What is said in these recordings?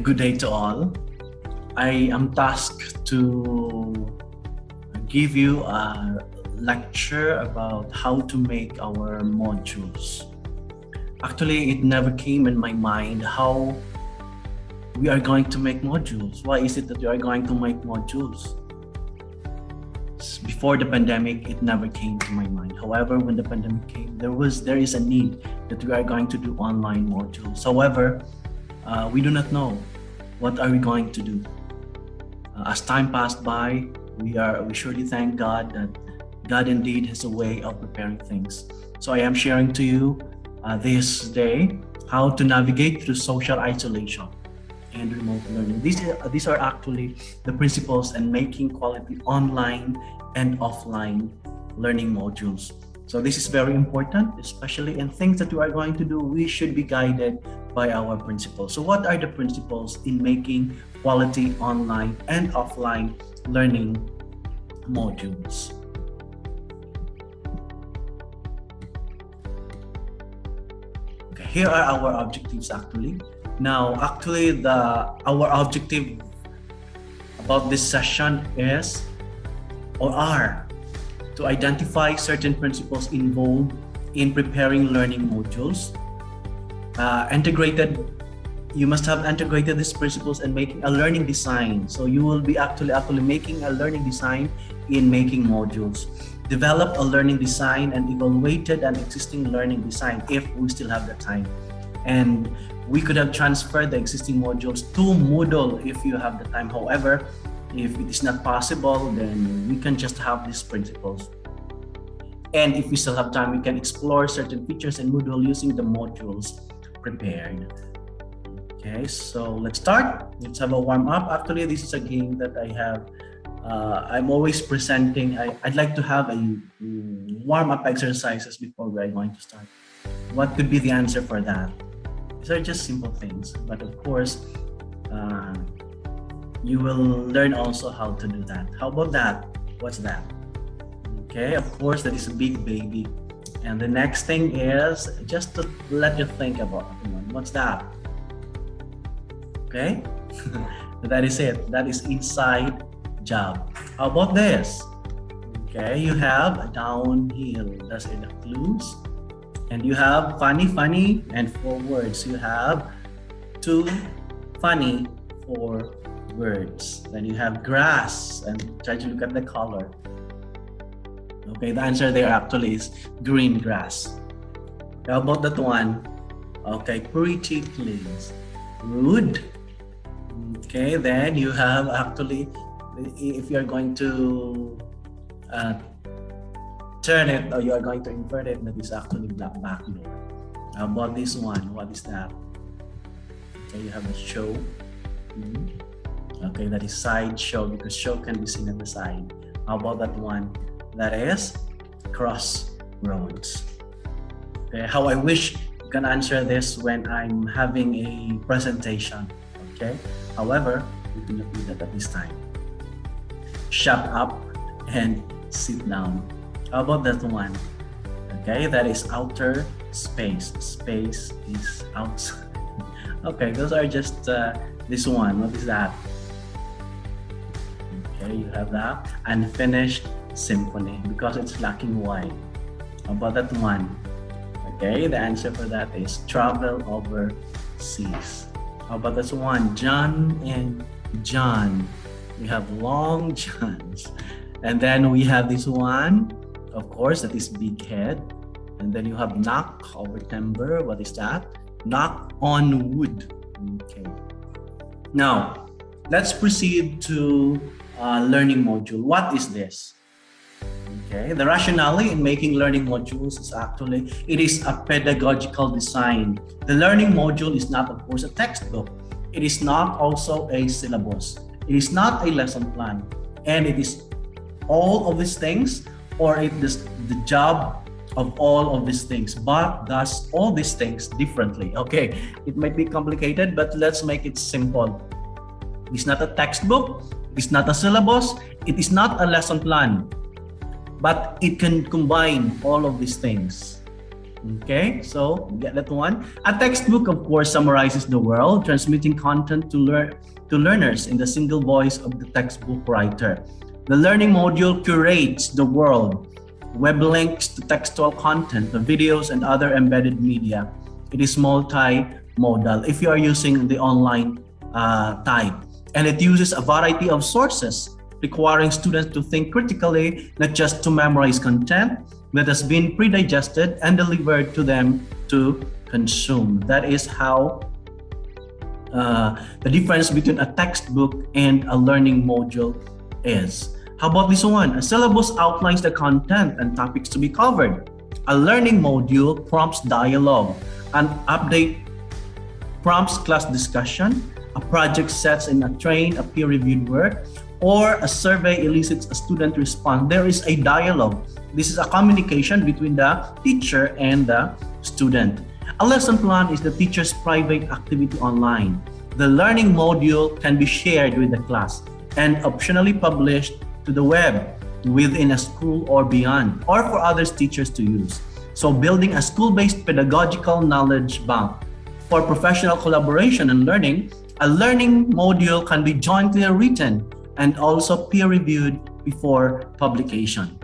Good day to all. I am tasked to give you a lecture about how to make our modules. Actually, it never came in my mind how we are going to make modules. Why is it that we are going to make modules? Before the pandemic, it never came to my mind. However, when the pandemic came, there is a need that we are going to do online modules. However, we do not know what are we going to do. As time passed by, we surely thank God that God indeed has a way of preparing things. So I am sharing to you this day how to navigate through social isolation and remote learning. These are actually the principles in making quality online and offline learning modules. So this is very important, especially in things that we are going to do. We should be guided by our principles. So what are the principles in making quality online and offline learning modules? Okay, here are our objectives actually. Now, actually, our objective about this session is to identify certain principles involved in preparing learning modules. You must have integrated these principles and making a learning design. So you will be actually making a learning design in making modules. Develop a learning design and evaluated an existing learning design if we still have the time. And we could have transferred the existing modules to Moodle if you have the time. However, if it is not possible, then we can just have these principles. And if we still have time, we can explore certain features in Moodle using the modules prepared. Okay, so let's start. Let's have a warm up. Actually, this is a game that I have. I'm always presenting. I'd like to have a warm up exercises before we're going to start. What could be the answer for that? These are just simple things, but of course, you will learn also how to do that. How about that? What's that? Okay, of course, that is a big baby. And the next thing is just to let you think about what's that? Okay, that is it. That is inside job. How about this? Okay, you have a downhill. That's in the clues. And you have funny, and 4 words. You have 2 funny 4 words. Then you have grass, and try to look at the color. Okay, the answer there actually is green grass. How about that one? Okay, pretty please. Rude. Okay, then you have actually, if you're going to turn it or you are going to invert it, that is actually back door. How about this one? What is that? Okay, you have a show. Okay, that is side show because show can be seen at the side. How about that one? That is crossroads. Okay, how I wish you can answer this when I'm having a presentation. Okay, however, we cannot do that at this time. Shut up and sit down. How about that one? Okay, that is outer space. Space is outside. Okay, those are just this one. What is that? Okay, you have that. Unfinished symphony because it's lacking white. How about that one? Okay, the answer for that is travel overseas. How about this one? John and John. We have long johns. And then we have this one, of course, that is big head. And then you have knock over timber. What is that? Knock on wood. Okay. Now, let's proceed to learning module. What is this? Okay, the rationale in making learning modules is actually, it is a pedagogical design. The learning module is not, of course, a textbook. It is not also a syllabus. It is not a lesson plan. And it is all of these things, or it is the job of all of these things, but does all these things differently. Okay, it might be complicated, but let's make it simple. It's not a textbook. It's not a syllabus. It is not a lesson plan. But it can combine all of these things. Okay, so get that one. A textbook, of course, summarizes the world, transmitting content to learners in the single voice of the textbook writer. The learning module curates the world, web links to textual content, the videos, and other embedded media. It is multimodal if you are using the online type, and it uses a variety of sources, requiring students to think critically, not just to memorize content that has been pre-digested and delivered to them to consume. That is how the difference between a textbook and a learning module is. How about this one? A syllabus outlines the content and topics to be covered. A learning module prompts dialogue. An update prompts class discussion. A project sets in a train a peer-reviewed work, or a survey elicits a student response. There is a dialogue. This is a communication between the teacher and the student. A lesson plan is the teacher's private activity online. The learning module can be shared with the class and optionally published to the web within a school or beyond, or for other teachers to use. So building a school-based pedagogical knowledge bank. For professional collaboration and learning, a learning module can be jointly written and also peer-reviewed before publication.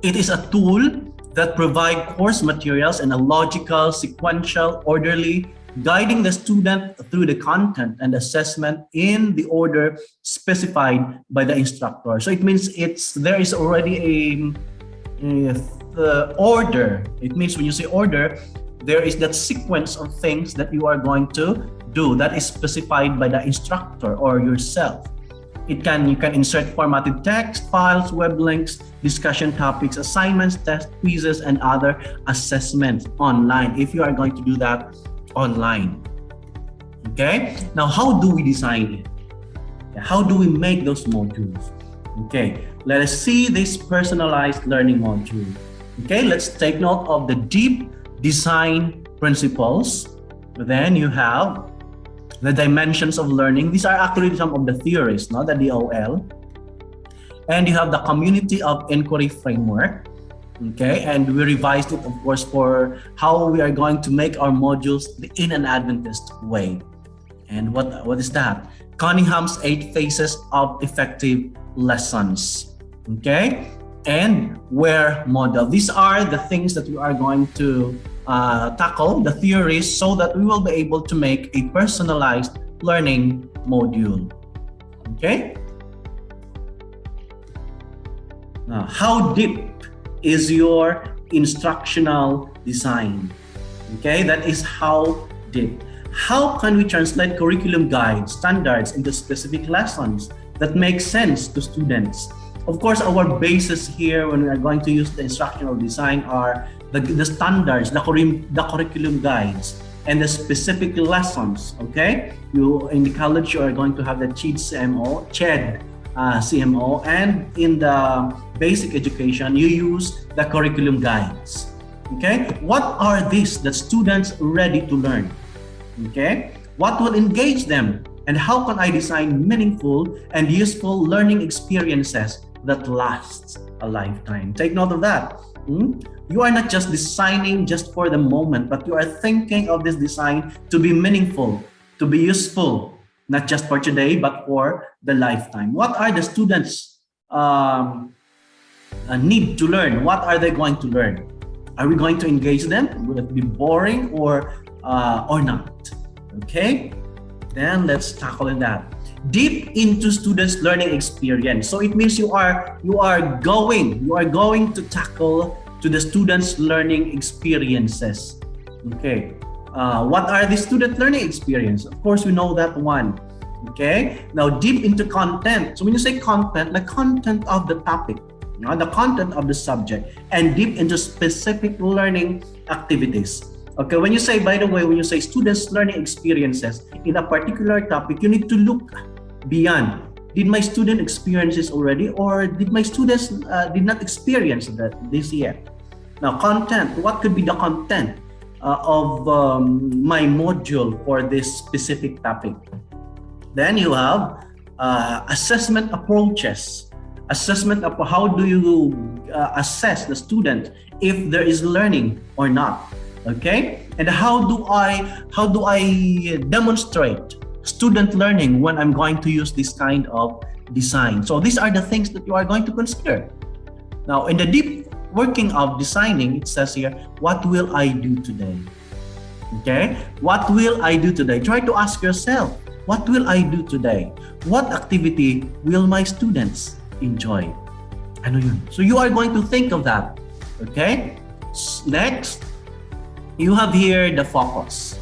It is a tool that provides course materials in a logical, sequential, orderly, guiding the student through the content and assessment in the order specified by the instructor. So it means there is already a order. It means when you say order, there is that sequence of things that you are going to do that is specified by the instructor or yourself. You can insert formatted text, files, web links, discussion topics, assignments, tests, quizzes, and other assessments online if you are going to do that online. Okay, now how do we design it? How do we make those modules? Okay, let us see this personalized learning module. Okay, let's take note of the deep design principles. Then you have the dimensions of learning. These are actually some of the theories, not the DOL. And you have the community of inquiry framework. Okay, and we revised it, of course, for how we are going to make our modules in an Adventist way. And what is that? Cunningham's 8 phases of effective lessons. Okay, and WHERE model. These are the things that we are going to tackle, the theories, so that we will be able to make a personalized learning module. Okay. Now, how deep is your instructional design? Okay, that is how deep. How can we translate curriculum guides, standards into specific lessons that make sense to students? Of course, our basis here when we are going to use the instructional design are the standards, the curriculum guides, and the specific lessons. Okay, you in the college you are going to have the CHED CMO, and in the basic education you use the curriculum guides. Okay, what are these that students ready to learn? Okay, what will engage them, and how can I design meaningful and useful learning experiences that lasts a lifetime? Take note of that. You are not just designing just for the moment, but you are thinking of this design to be meaningful, to be useful, not just for today, but for the lifetime. What are the students need to learn? What are they going to learn? Are we going to engage them? Will it be boring or not? Okay, then let's tackle that. Deep into students' learning experience. So it means you are going to tackle to the students' learning experiences. Okay, what are the student learning experience? Of course, we know that one. Okay, now deep into content. So when you say content, the content of the topic, the content of the subject, and deep into specific learning activities. Okay, when you say, by the way, when you say students' learning experiences in a particular topic, you need to look beyond. Did my student experience this already, or did my students did not experience this yet? Now, content. What could be the content of my module for this specific topic? Then you have assessment approaches. Assessment of how do you assess the student if there is learning or not. Okay, and how do I demonstrate student learning when I'm going to use this kind of design? So these are the things that you are going to consider. Now, in the deep working of designing, it says here, what will I do today? Okay, what will I do today? Try to ask yourself, what will I do today? What activity will my students enjoy? Ano yun? So you are going to think of that. Okay, next, you have here the focus.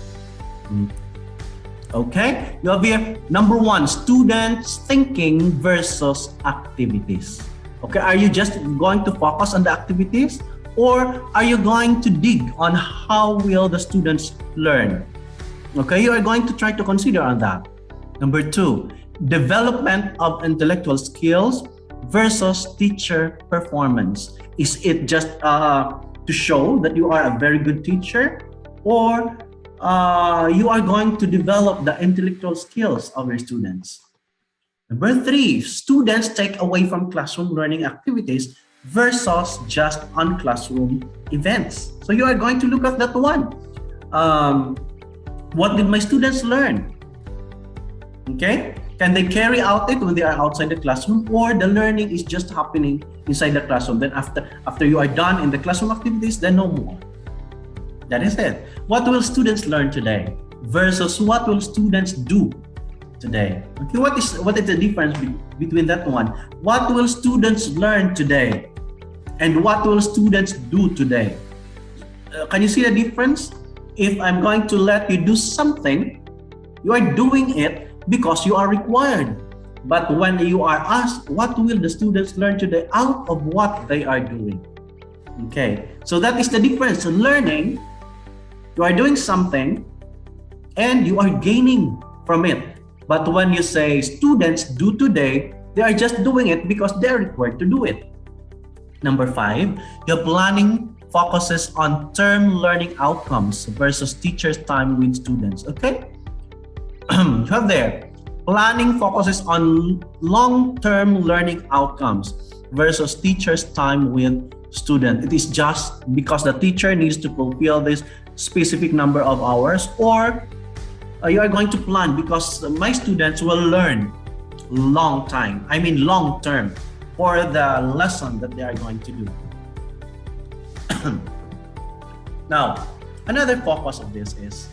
Okay, you have here number 1, students thinking versus activities. Okay, are you just going to focus on the activities, or are you going to dig on how will the students learn? Okay, you are going to try to consider on that. Number 2, development of intellectual skills versus teacher performance. Is it just to show that you are a very good teacher, or you are going to develop the intellectual skills of your students? Number 3, students take away from classroom learning activities versus just on classroom events. So you are going to look at that one. What did my students learn? Okay, can they carry out it when they are outside the classroom, or the learning is just happening inside the classroom? Then after you are done in the classroom activities, then no more. That is it. What will students learn today versus what will students do today? Okay, what is the difference between that one? What will students learn today and what will students do today? Can you see the difference? If I'm going to let you do something, you are doing it because you are required. But when you are asked, what will the students learn today out of what they are doing? Okay, so that is the difference. So learning, you are doing something and you are gaining from it. But when you say students do today, they are just doing it because they are required to do it. Number 5, your planning focuses on term learning outcomes versus teachers' time with students. Okay? You have there, planning focuses on long-term learning outcomes versus teachers' time with students. It is just because the teacher needs to fulfill this specific number of hours, or you are going to plan because my students will learn long term for the lesson that they are going to do. Now, another focus of this is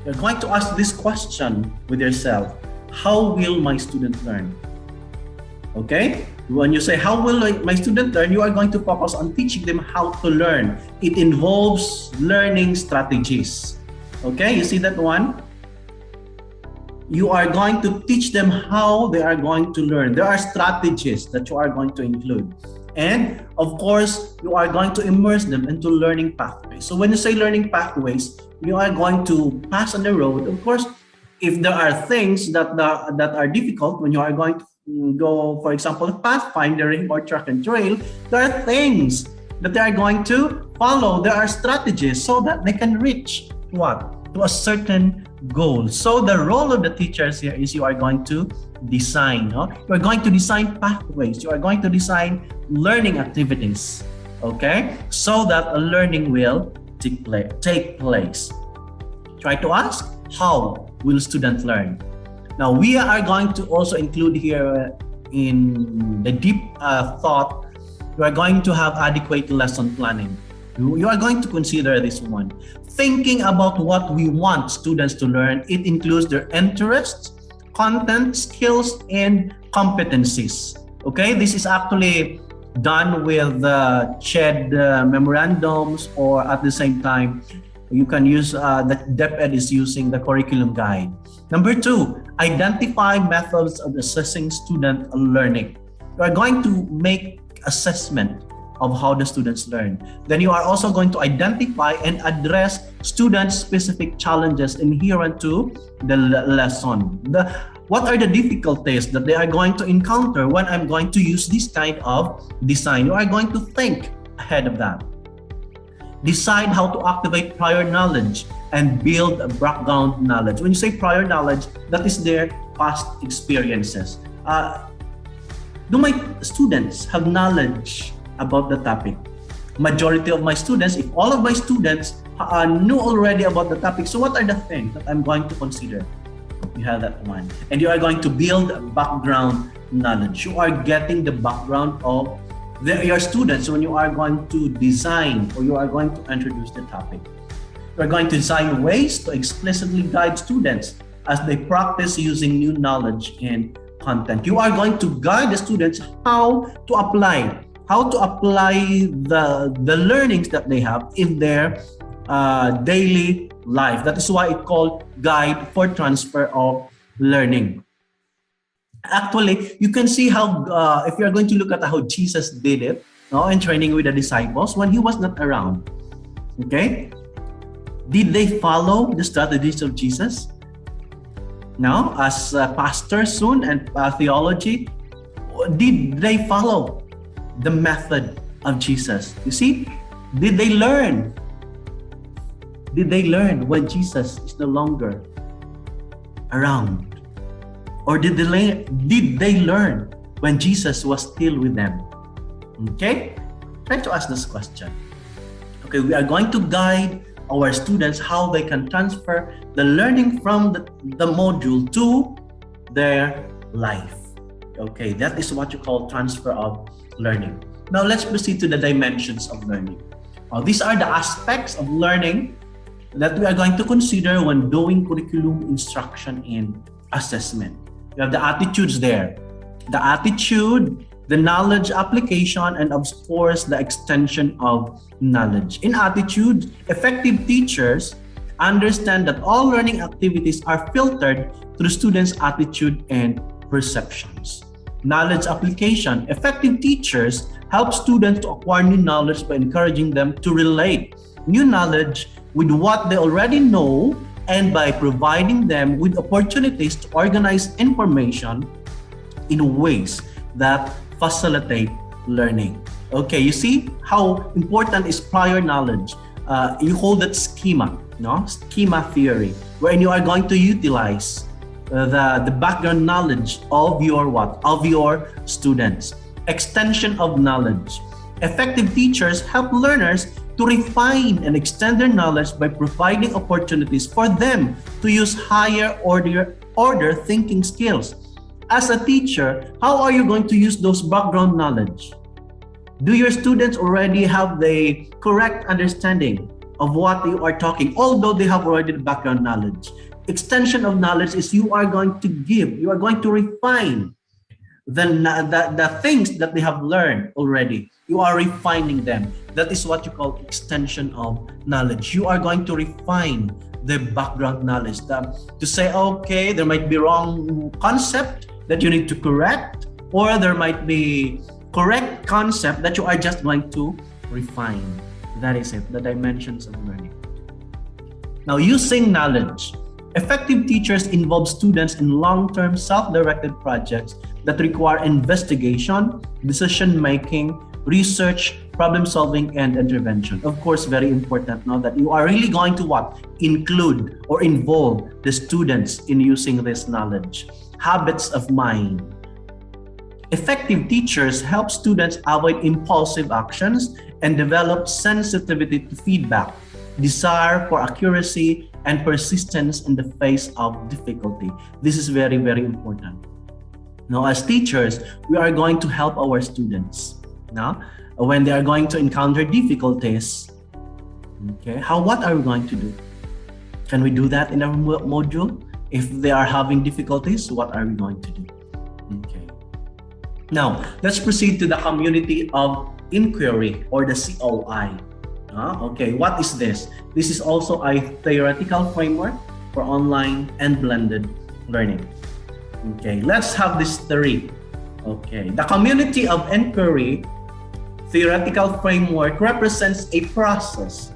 you're going to ask this question with yourself: how will my student learn? Okay? When you say, how will my student learn, you are going to focus on teaching them how to learn. It involves learning strategies. Okay, you see that one? You are going to teach them how they are going to learn. There are strategies that you are going to include. And of course, you are going to immerse them into learning pathways. So when you say learning pathways, you are going to pass on the road. Of course, if there are things that are difficult when you are going to go, for example, pathfinding or track and trail, there are things that they are going to follow. There are strategies so that they can reach what? To a certain goal. So the role of the teachers here is you are going to design. You are going to design pathways. You are going to design learning activities. Okay? So that a learning will take place. Try to ask, how will students learn? Now, we are going to also include here in the deep thought, you are going to have adequate lesson planning. You are going to consider this one. Thinking about what we want students to learn, it includes their interests, content, skills, and competencies. Okay, this is actually done with shared memorandums, or at the same time, you can use the DepEd is using the curriculum guide. Number 2, identify methods of assessing student learning. You are going to make assessment of how the students learn. Then you are also going to identify and address students' specific challenges inherent to the lesson. What are the difficulties that they are going to encounter when I'm going to use this kind of design? You are going to think ahead of that. Decide how to activate prior knowledge and build a background knowledge. When you say prior knowledge, that is their past experiences. Do my students have knowledge about the topic? Majority of my students, if all of my students knew already about the topic, so what are the things that I'm going to consider? You have that one. And you are going to build background knowledge. You are getting the background of your students when you are going to design or you are going to introduce the topic. You are going to design ways to explicitly guide students as they practice using new knowledge and content. You are going to guide the students how to apply the learnings that they have in their daily life. That is why it's called Guide for Transfer of Learning. Actually, you can see how, if you're going to look at how Jesus did it, in training with the disciples when he was not around. Okay? Did they follow the strategies of Jesus? No, as pastors soon and theology, did they follow the method of Jesus? You see, did they learn? Did they learn when Jesus is no longer around? Or did they learn when Jesus was still with them? Okay, try to ask this question. Okay, we are going to guide our students how they can transfer the learning from the module to their life. Okay, that is what you call transfer of learning. Now let's proceed to the dimensions of learning. These are the aspects of learning that we are going to consider when doing curriculum instruction and assessment. You have the attitudes there. The attitude, the knowledge application, and of course, the extension of knowledge. In attitude, effective teachers understand that all learning activities are filtered through students' attitude and perceptions. Knowledge application, effective teachers help students to acquire new knowledge by encouraging them to relate new knowledge with what they already know and by providing them with opportunities to organize information in ways that facilitate learning. Okay, you see how important is prior knowledge. You hold that schema, schema theory, wherein you are going to utilize the background knowledge of your students. Extension of knowledge. Effective teachers help learners to refine and extend their knowledge by providing opportunities for them to use higher order thinking skills. As a teacher, how are you going to use those background knowledge? Do your students already have the correct understanding of what you are talking, although they have already the background knowledge? Extension of knowledge is you are going to refine the things that they have learned already. You are refining them. That is what you call extension of knowledge. You are going to refine the background knowledge to say, okay, there might be wrong concept that you need to correct, or there might be correct concept that you are just going to refine. That is it, the dimensions of learning. Now, using knowledge. Effective teachers involve students in long-term self-directed projects that require investigation, decision-making, research, problem-solving, and intervention. Of course, very important now that you are really going to include or involve the students in using this knowledge. Habits of mind. Effective teachers help students avoid impulsive actions and develop sensitivity to feedback, desire for accuracy, and persistence in the face of difficulty. This is very, very important. Now, as teachers, we are going to help our students. Now, when they are going to encounter difficulties, okay, what are we going to do? Can we do that in our module? If they are having difficulties, what are we going to do? Okay. Now, let's proceed to the community of inquiry, or the COI. Okay, what is this? This is also a theoretical framework for online and blended learning. Okay, let's have this three. Okay, the community of inquiry theoretical framework represents a process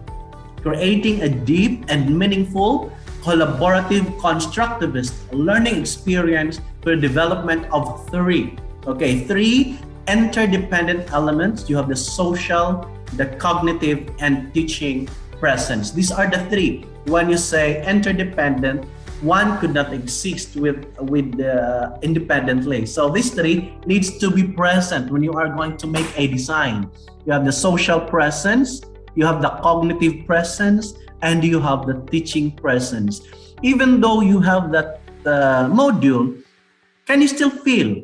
creating a deep and meaningful, collaborative, constructivist learning experience for the development of three interdependent elements. You have the social, the cognitive, and teaching presence. These are the three. When you say interdependent, one could not exist with independently. So these three needs to be present when you are going to make a design. You have the social presence, you have the cognitive presence, and you have the teaching presence. Even though you have that module, can you still feel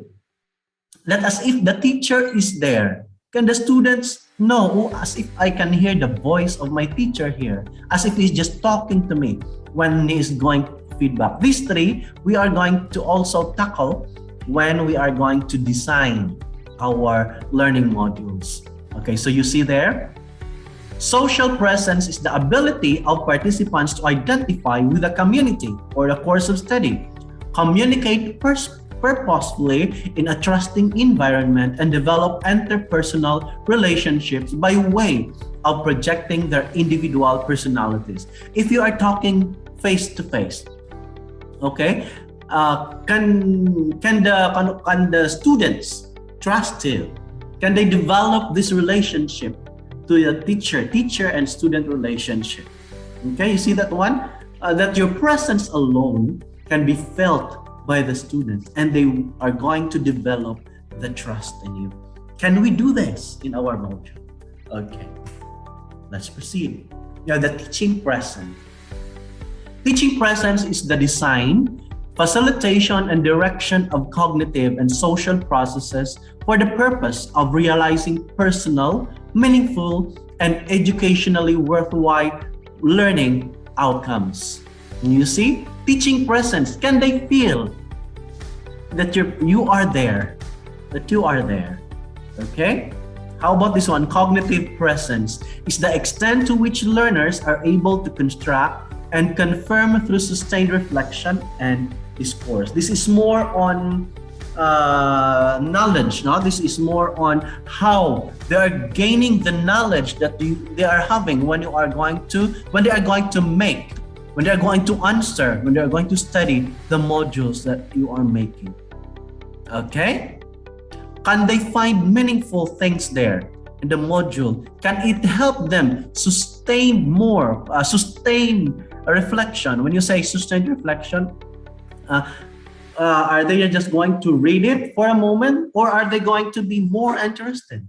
that as if the teacher is there? Can the students know, oh, as if I can hear the voice of my teacher here, as if he's just talking to me when he is going feedback? These three we are going to also tackle when we are going to design our learning modules. Okay, so you see there, social presence is the ability of participants to identify with the community or the course of study, communicate purposefully in a trusting environment, and develop interpersonal relationships by way of projecting their individual personalities. If you are talking face to face, okay, can the students trust you? Can they develop this relationship to the teacher and student relationship? Okay, you see that one? That your presence alone can be felt by the students, and they are going to develop the trust in you. Can we do this in our module? Okay, let's proceed. Now, the teaching presence. Teaching presence is the design, facilitation, and direction of cognitive and social processes for the purpose of realizing personal, meaningful, and educationally worthwhile learning outcomes. You see, teaching presence, can they feel that you are there, that you are there? Okay, how about this one? Cognitive presence is the extent to which learners are able to construct and confirm through sustained reflection and discourse. This is more on knowledge. No, this is more on how they are gaining the knowledge that they are having when they are going to make, when they are going to answer, when they are going to study the modules that you are making. Okay? Can they find meaningful things there in the module? Can it help them sustain more, sustain a reflection? When you say sustained reflection, are they just going to read it for a moment, or are they going to be more interested?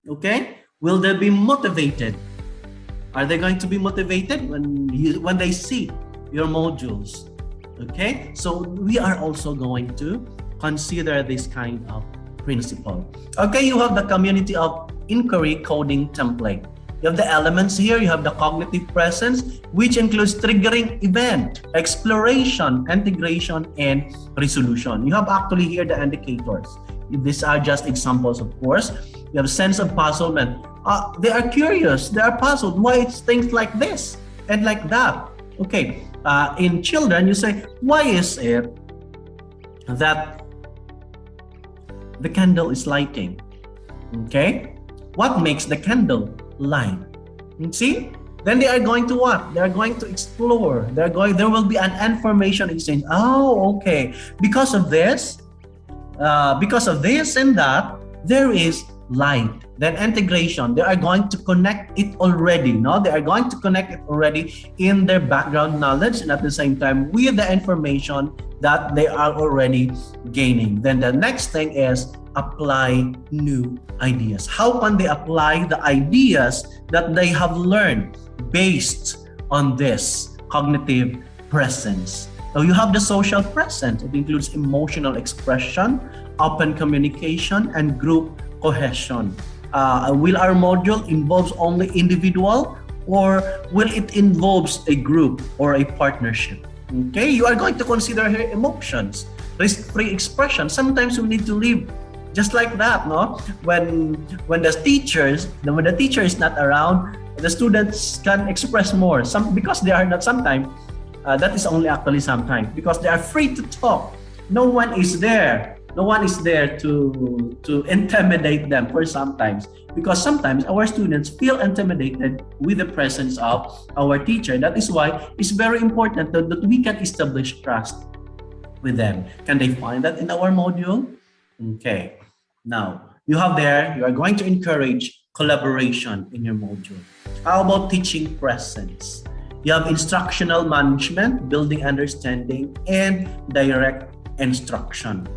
Okay? Will they be motivated? Are they going to be motivated when they see your modules? Okay? So we are also going to consider this kind of principle. Okay, you have the community of inquiry coding template. You have the elements here. You have the cognitive presence, which includes triggering event, exploration, integration, and resolution. You have actually here the indicators. These are just examples, of course. You have sense of puzzlement. They are curious. They are puzzled. Why it's things like this and like that? Okay. In children, you say, why is it that the candle is lighting? Okay. What makes the candle light? See? Then they are going to what? They are going to explore. There will be an information exchange. Oh, okay. Because of this and that, there is light. Then integration. They are going to connect it already. No, they are going to connect it already in their background knowledge, and at the same time with the information that they are already gaining. Then the next thing is apply new ideas. How can they apply the ideas that they have learned based on this cognitive presence? So you have the social presence. It includes emotional expression, open communication, and group cohesion. Will our module involves only individual, or will it involves a group or a partnership? Okay, you are going to consider here emotions, risk-free expression. Sometimes we need to live just like that, no? When the teacher is not around, the students can express more. Because they are not sometimes. That is only actually sometimes, because they are free to talk. No one is there. No one is there to intimidate them for sometimes, because sometimes our students feel intimidated with the presence of our teacher. That is why it's very important that we can establish trust with them. Can they find that in our module? Okay. Now, you are going to encourage collaboration in your module. How about teaching presence? You have instructional management, building understanding, and direct instruction.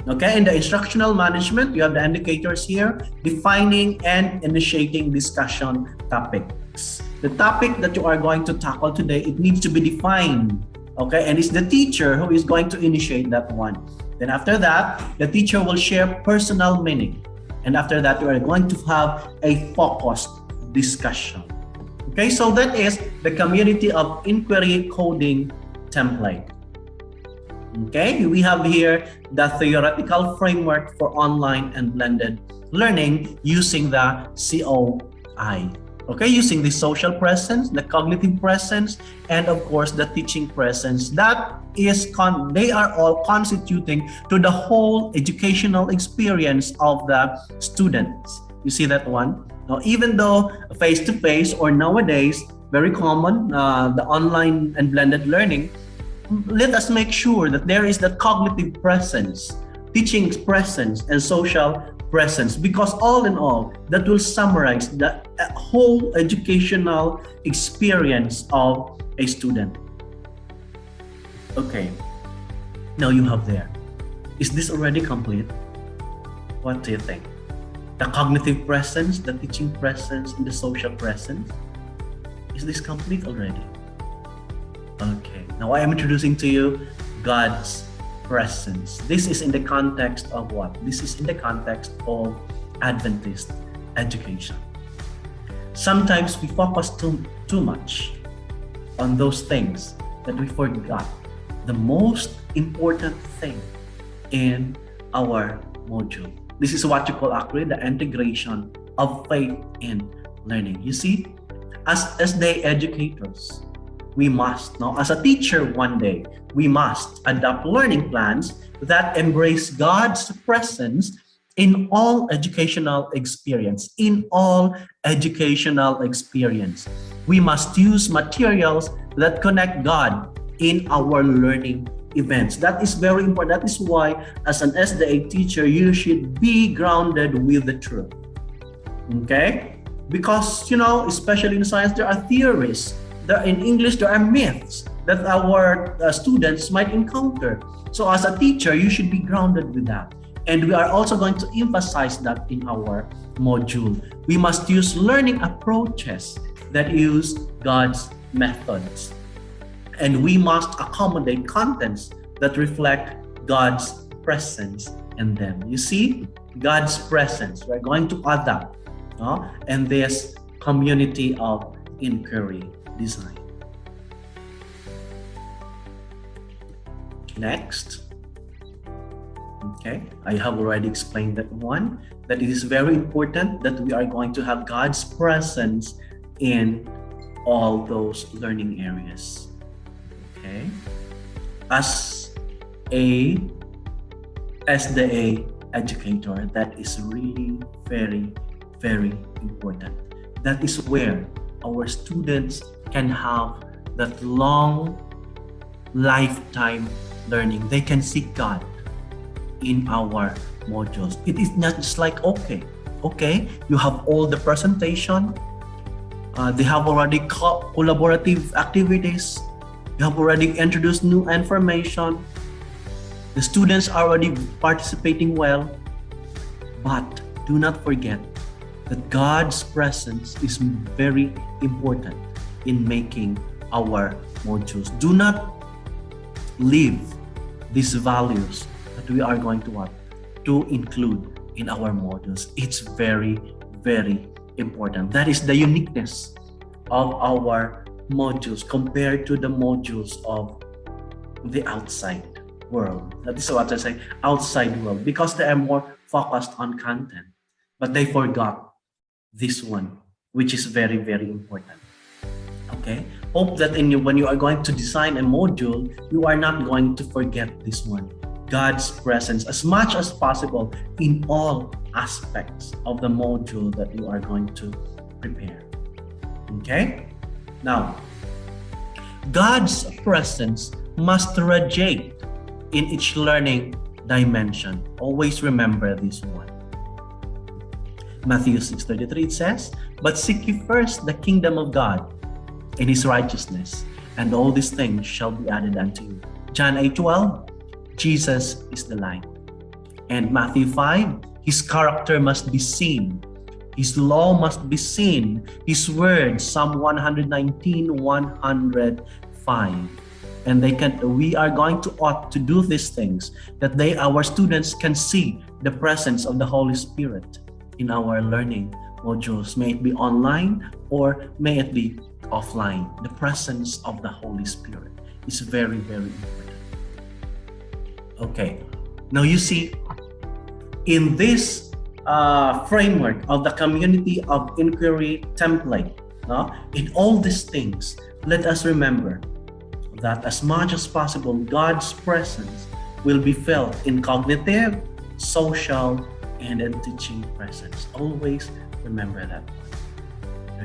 Okay, in the instructional management, you have the indicators here, defining and initiating discussion topics. The topic that you are going to tackle today, it needs to be defined. Okay, and it's the teacher who is going to initiate that one. Then after that, the teacher will share personal meaning. And after that, you are going to have a focused discussion. Okay, so that is the community of inquiry coding template. Okay, we have here the theoretical framework for online and blended learning using the COI. Okay, using the social presence, the cognitive presence, and of course the teaching presence. That is, they are all constituting to the whole educational experience of the students. You see that one? Now, even though face-to-face or nowadays, very common, the online and blended learning, let us make sure that there is that cognitive presence, teaching presence, and social presence, because all in all, that will summarize the whole educational experience of a student. Okay, now you have there. Is this already complete? What do you think? The cognitive presence, the teaching presence, and the social presence? Is this complete already? Okay, now I am introducing to you God's presence. This is in the context of what? This is in the context of Adventist education. Sometimes we focus too much on those things that we forgot the most important thing in our module. This is what you call actually the integration of faith in learning. You see, as the educators, we must, now as a teacher one day, we must adopt learning plans that embrace God's presence in all educational experience. In all educational experience, we must use materials that connect God in our learning events. That is very important. That is why as an SDA teacher, you should be grounded with the truth. Okay? Because, you know, especially in science, there are theories. In English, there are myths that our students might encounter. So as a teacher, you should be grounded with that. And we are also going to emphasize that in our module. We must use learning approaches that use God's methods. And we must accommodate contents that reflect God's presence in them. You see, God's presence, we're going to adapt in this community of inquiry design. Next, okay, I have already explained that one, that it is very important that we are going to have God's presence in all those learning areas. Okay, as the educator, that is really very, very important. That is where our students can have that long lifetime learning. They can seek God in our modules. It is not just like, okay, you have all the presentation, they have already collaborative activities, you have already introduced new information, the students are already participating well, but do not forget that God's presence is very important in making our modules. Do not leave these values that we are going to include in our modules. It's very, very important. That is the uniqueness of our modules compared to the modules of the outside world. That is what I say, outside world, because they are more focused on content, but they forgot this one, which is very, very important. Okay, hope that when you are going to design a module, you are not going to forget this one, God's presence, as much as possible in all aspects of the module that you are going to prepare. Okay, now God's presence must radiate in each learning dimension. Always remember this one. Matthew 6:33, it says, "But seek ye first the kingdom of God in his righteousness, and all these things shall be added unto you. John 8:12, Jesus is the light. And Matthew 5, his character must be seen. His law must be seen. His word, Psalm 119, 105. And we are going to ought to do these things, that our students can see the presence of the Holy Spirit in our learning modules. May it be online or may it be offline. The presence of the Holy Spirit is very, very important. Okay, now you see, in this framework of the community of inquiry template, in all these things, let us remember that as much as possible, God's presence will be felt in cognitive, social, and in teaching presence. Always remember that.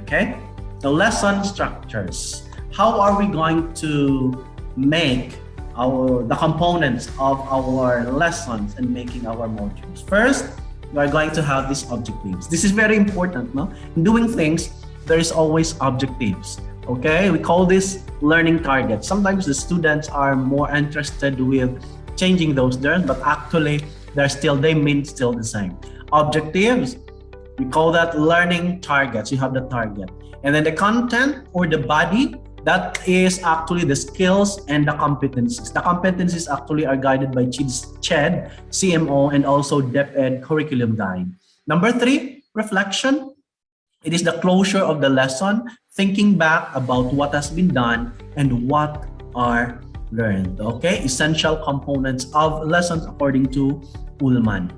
Okay? The lesson structures. How are we going to make the components of our lessons and making our modules? First, we are going to have these objectives. This is very important, no? In doing things, there is always objectives. Okay, we call this learning targets. Sometimes the students are more interested with changing those terms, but actually they mean still the same. Objectives, we call that learning targets. You have the target. And then the content or the body, that is actually the skills and the competencies. The competencies actually are guided by CHED, CMO, and also DepEd curriculum guide. Number 3, reflection. It is the closure of the lesson, thinking back about what has been done and what are learned. Okay, essential components of lessons according to Ullman.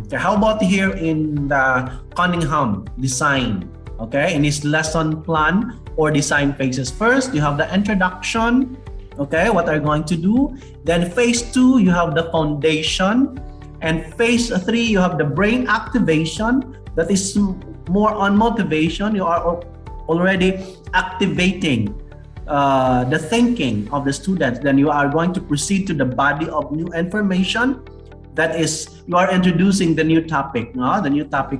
Okay, how about here in the Cunningham design? Okay, in his lesson plan or design phases. First, you have the introduction. Okay, what are you going to do? Then phase 2, you have the foundation. And phase 3, you have the brain activation. That is more on motivation. You are already activating the thinking of the students. Then you are going to proceed to the body of new information. That is, you are introducing the new topic,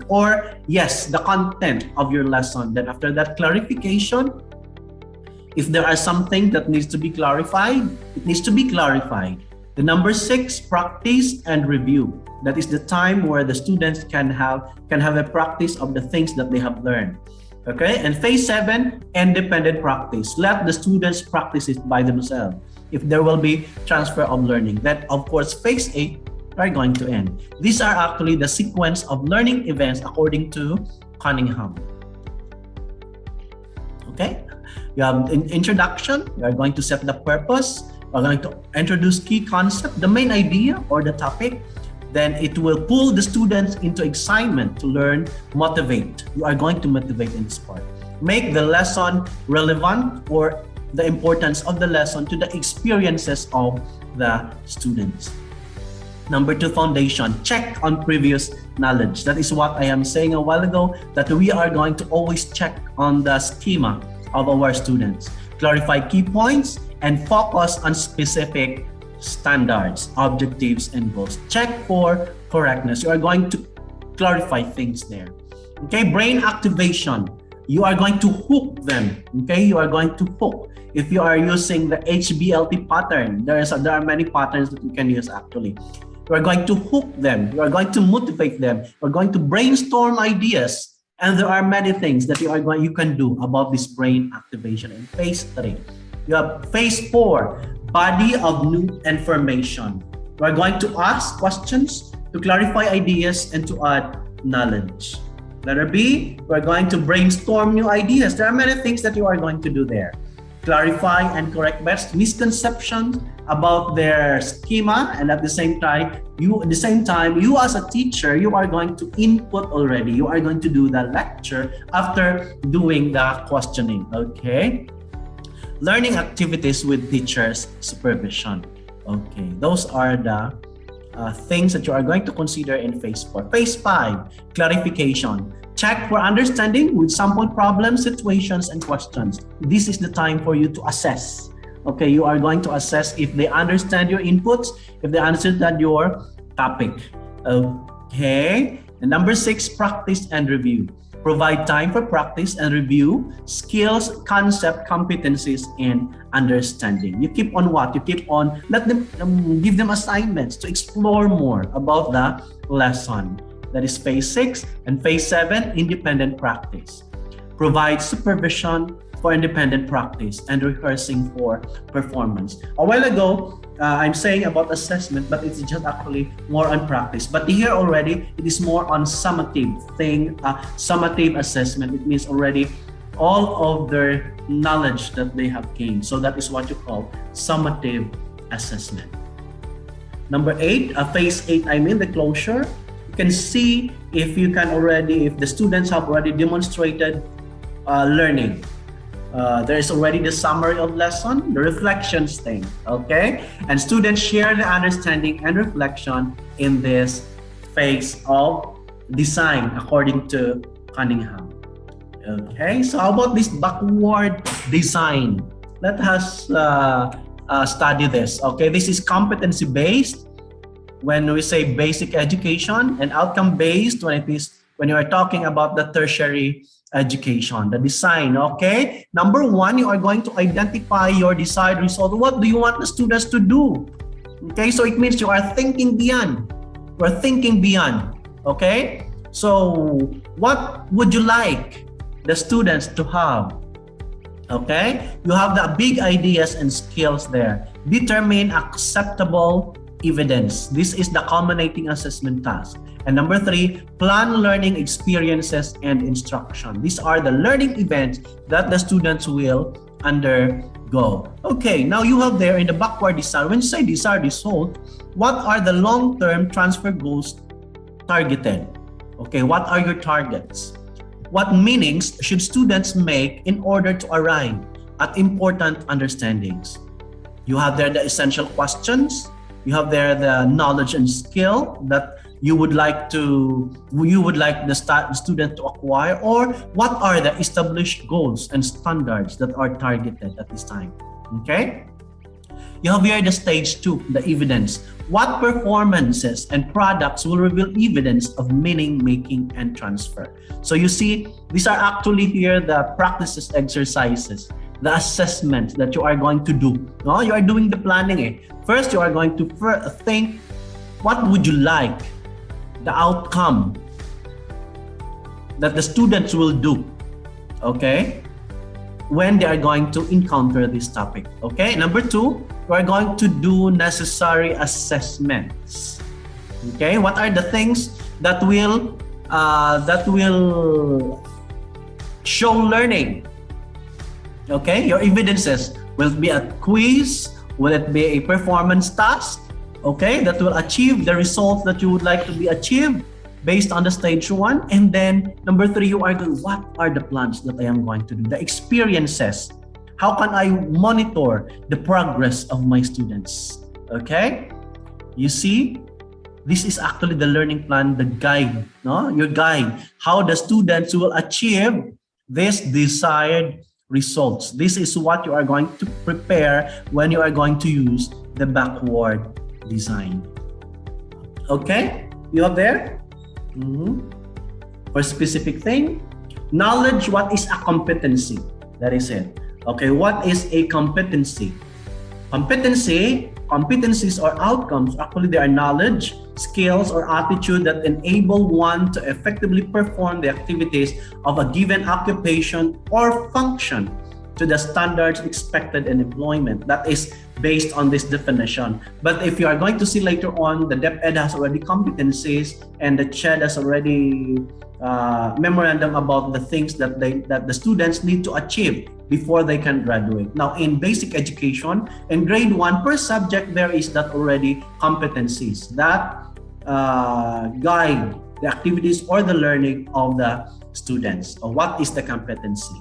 or yes, the content of your lesson. Then after that, clarification. If there are something that needs to be clarified, it needs to be clarified. The number 6, practice and review. That is the time where the students can have a practice of the things that they have learned. Okay, and phase 7, independent practice. Let the students practice it by themselves. If there will be transfer of learning, then of course phase 8 are going to end. These are actually the sequence of learning events according to Cunningham. Okay, you have an introduction. You are going to set the purpose. You are going to introduce key concept, the main idea or the topic. Then it will pull the students into excitement to learn, motivate. You are going to motivate in this part. Make the lesson relevant or the importance of the lesson to the experiences of the students. Number 2, foundation. Check on previous knowledge. That is what I am saying a while ago, that we are going to always check on the schema of our students. Clarify key points and focus on specific standards, objectives, and goals. Check for correctness. You are going to clarify things there. Okay, brain activation. You are going to hook them. Okay, you are going to hook. If you are using the HBLT pattern, there are many patterns that you can use actually. You are going to hook them. You are going to motivate them. You are going to brainstorm ideas. And there are many things that you can do about this brain activation. In phase 3, you have phase 4, body of new information. You are going to ask questions, to clarify ideas, and to add knowledge. Letter B, we are going to brainstorm new ideas. There are many things that you are going to do there. Clarify and correct misconceptions about their schema, and at the same time, you as a teacher, you are going to input already. You are going to do the lecture after doing the questioning. Okay. Learning activities with teachers' supervision. Okay, those are the things that you are going to consider in phase 4. Phase 5, clarification. Check for understanding with sample problems, situations, and questions. This is the time for you to assess. Okay, you are going to assess if they understand your inputs, if they understand your topic. Okay, and number 6, practice and review. Provide time for practice and review skills, concept, competencies, and understanding. You keep on what? You keep on, let them, give them assignments to explore more about the lesson. That is phase 6. And phase 7, independent practice. Provide supervision for independent practice and rehearsing for performance. A while ago, I'm saying about assessment, but it's just actually more on practice. But here already, it is more on summative thing, summative assessment. It means already all of their knowledge that they have gained. So that is what you call summative assessment. Number 8, phase 8, the closure. You can see if you can already, if the students have already demonstrated learning. There is already the summary of lesson, the reflections thing, okay? And students share the understanding and reflection in this phase of design according to Cunningham. Okay, so how about this backward design? Let us study this, okay? This is competency-based when we say basic education, and outcome-based when you are talking about the tertiary education, the design, okay? Number 1, you are going to identify your desired result. What do you want the students to do? Okay, so it means you are thinking beyond. You are thinking beyond, okay? So what would you like the students to have? Okay, you have the big ideas and skills there. Determine acceptable evidence. This is the culminating assessment task. And number 3, plan learning experiences and instruction. These are the learning events that the students will undergo. Okay, now you have there in the backward design, when you say desired result, what are the long-term transfer goals targeted? Okay, what are your targets? What meanings should students make in order to arrive at important understandings? You have there the essential questions. You have there the knowledge and skill that you would like the student to acquire, or what are the established goals and standards that are targeted at this time. Okay, you have here the stage 2, the evidence. What performances and products will reveal evidence of meaning making and transfer? So you see, these are actually here the practices, exercises, the assessment that you are going to do. No, you are doing the planning. First, you are going to think, what would you like the outcome that the students will do, okay, when they are going to encounter this topic. Okay, number 2, we are going to do necessary assessments. Okay, what are the things that will show learning? Okay, your evidences will be a quiz, will it be a performance task? Okay, that will achieve the results that you would like to be achieved based on the stage 1. And then number 3, you are going, what are the plans that I am going to do? The experiences. How can I monitor the progress of my students? Okay, you see, this is actually the learning plan, the guide, no? Your guide, how the students will achieve this desired results. This is what you are going to prepare when you are going to use the backward design. Okay, you are there? For specific thing, knowledge, what is a competency? That is it. Okay, what is a competency? Competencies or outcomes, actually they are knowledge, skills, or attitude that enable one to effectively perform the activities of a given occupation or function to the standards expected in employment. That is based on this definition. But if you are going to see later on, the DepEd has already competencies, and the CHED has already memorandum about the things that the students need to achieve before they can graduate. Now, in basic education, in grade 1 per subject, there is that already competencies that guide the activities or the learning of the students. Or what is the competency?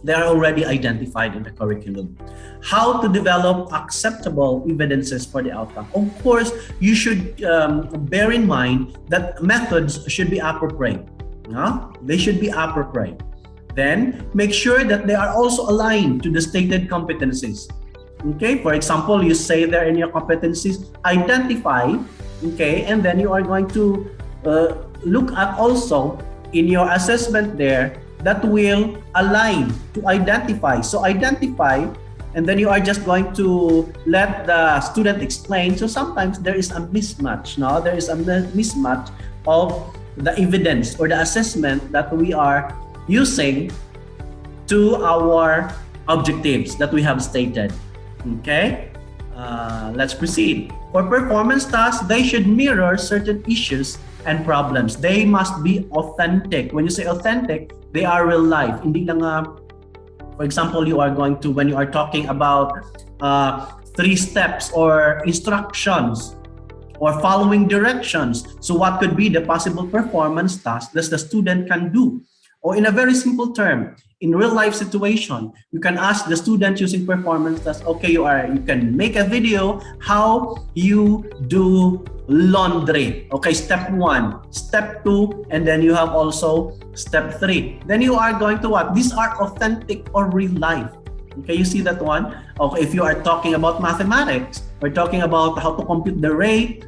They are already identified in the curriculum. How to develop acceptable evidences for the outcome. Of course, you should bear in mind that methods should be appropriate. They should be appropriate. Then, make sure that they are also aligned to the stated competencies. Okay, for example, you say there in your competencies, identify, okay, and then you are going to look at also in your assessment there that will align to identify. So identify, and then you are just going to let the student explain. So sometimes there is a mismatch. No, there is a mismatch of the evidence or the assessment that we are using to our objectives that we have stated. Okay, let's proceed. For performance tasks, they should mirror certain issues and problems. They must be authentic. When you say authentic, they are real life. Hindi lang, for example, you are going to, when you are talking about 3 steps or instructions or following directions. So what could be the possible performance task that the student can do? Or in a very simple term, in real life situation, you can ask the student using performance tasks, okay, you can make a video how you do laundry. Okay, step 1, step 2, and then you have also step 3. Then you are going to what? These are authentic or real life. Okay, you see that one? Okay, if you are talking about mathematics, we're talking about how to compute the rate,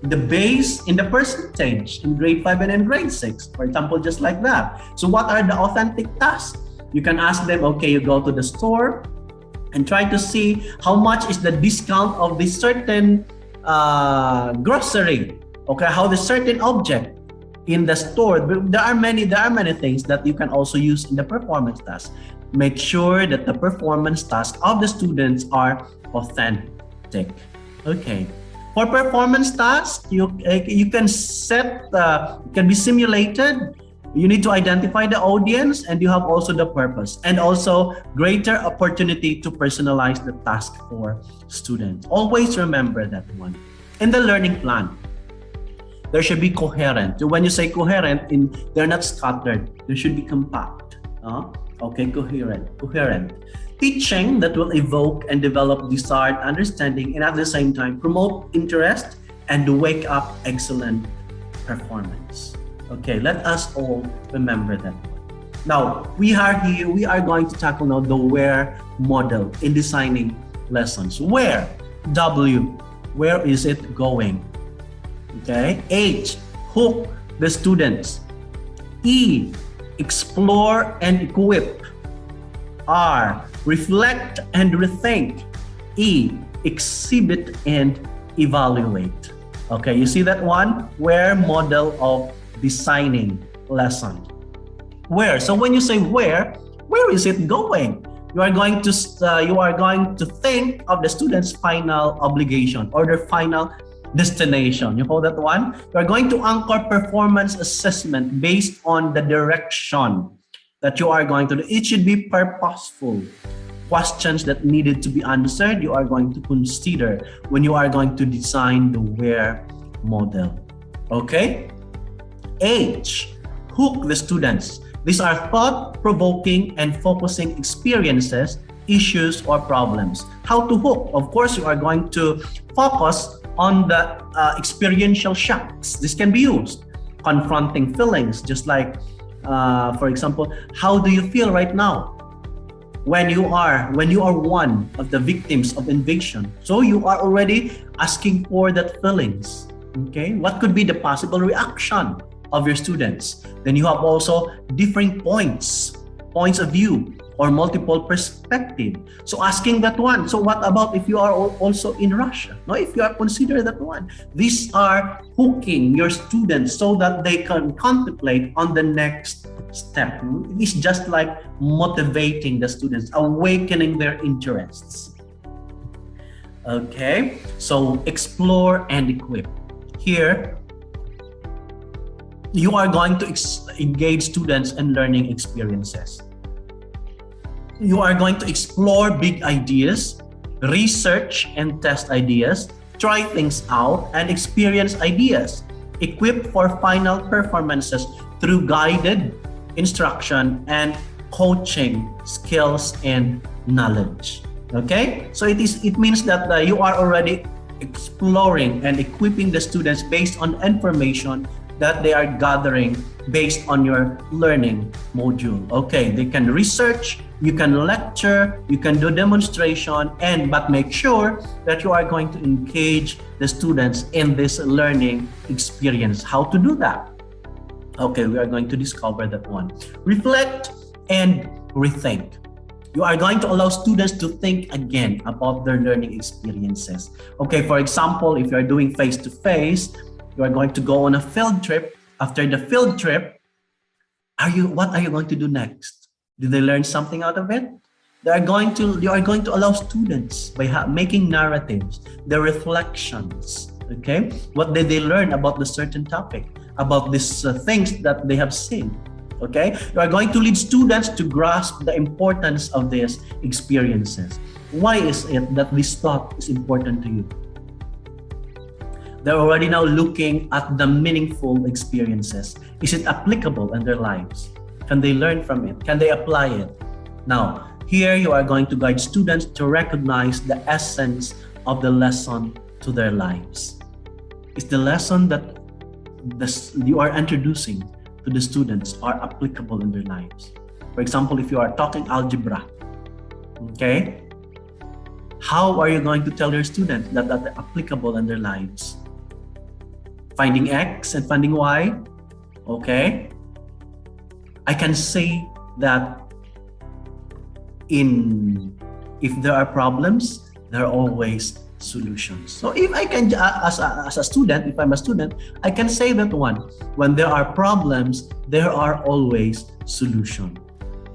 the base in the percentage in grade 5 and in grade 6, for example, just like that. So what are the authentic tasks? You can ask them, okay, you go to the store and try to see how much is the discount of this certain grocery, okay, how the certain object in the store. There are many things that you can also use in the performance task. Make sure that the performance tasks of the students are authentic. Okay. For performance tasks, you can set, can be simulated. You need to identify the audience, and you have also the purpose, and also greater opportunity to personalize the task for students. Always remember that one. In the learning plan, there should be coherent. When you say coherent, they're not scattered. They should be compact. Okay, coherent. Teaching that will evoke and develop desired understanding, and at the same time promote interest and wake up excellent performance. Okay, let us all remember that. Now, we are going to tackle now the where model in designing lessons. Where? W, where is it going? Okay. H, hook the students. E, explore and equip. R, reflect and rethink. E, exhibit and evaluate. Okay, you see that one? Where model of designing lesson. Where? So when you say where is it going? You are going to think of the student's final obligation or their final destination. You call that one? You are going to anchor performance assessment based on the direction that you are going to do. It should be purposeful. Questions that needed to be answered, you are going to consider when you are going to design the where model. Okay? H, hook the students. These are thought-provoking and focusing experiences, issues, or problems. How to hook? Of course, you are going to focus on the experiential shocks. This can be used. Confronting feelings, just like, for example, how do you feel right now when you are one of the victims of invasion? So you are already asking for that feelings. Okay, what could be the possible reaction of your students? Then you have also different points of view or multiple perspective. So asking that one. So what about if you are also in Russia? No, if you are consider that one. These are hooking your students so that they can contemplate on the next step. It's just like motivating the students, awakening their interests. Okay, so explore and equip. Here, you are going to engage students in learning experiences. You are going to explore big ideas, research and test ideas, try things out, and experience ideas. Equip for final performances through guided instruction and coaching skills and knowledge. Okay, so it means that you are already exploring and equipping the students based on information that they are gathering based on your learning module. Okay, they can research, you can lecture, you can do demonstration, but make sure that you are going to engage the students in this learning experience. How to do that? Okay, we are going to discover that one. Reflect and rethink. You are going to allow students to think again about their learning experiences. Okay, for example, if you are doing face-to-face, you are going to go on a field trip. After the field trip, what are you going to do next? Did they learn something out of it? You are going to allow students by making narratives, the reflections. Okay, what did they learn about the certain topic, about these things that they have seen? Okay, you are going to lead students to grasp the importance of these experiences. Why is it that this thought is important to you? They're already now looking at the meaningful experiences. Is it applicable in their lives? Can they learn from it? Can they apply it? Now, here you are going to guide students to recognize the essence of the lesson to their lives. Is the lesson that you are introducing to the students are applicable in their lives? For example, if you are talking algebra, okay, how are you going to tell your students that they're applicable in their lives? Finding X and finding Y, okay? I can say that if there are problems, there are always solutions. So if I can, as a student, if I'm a student, I can say that one, when there are problems, there are always solutions.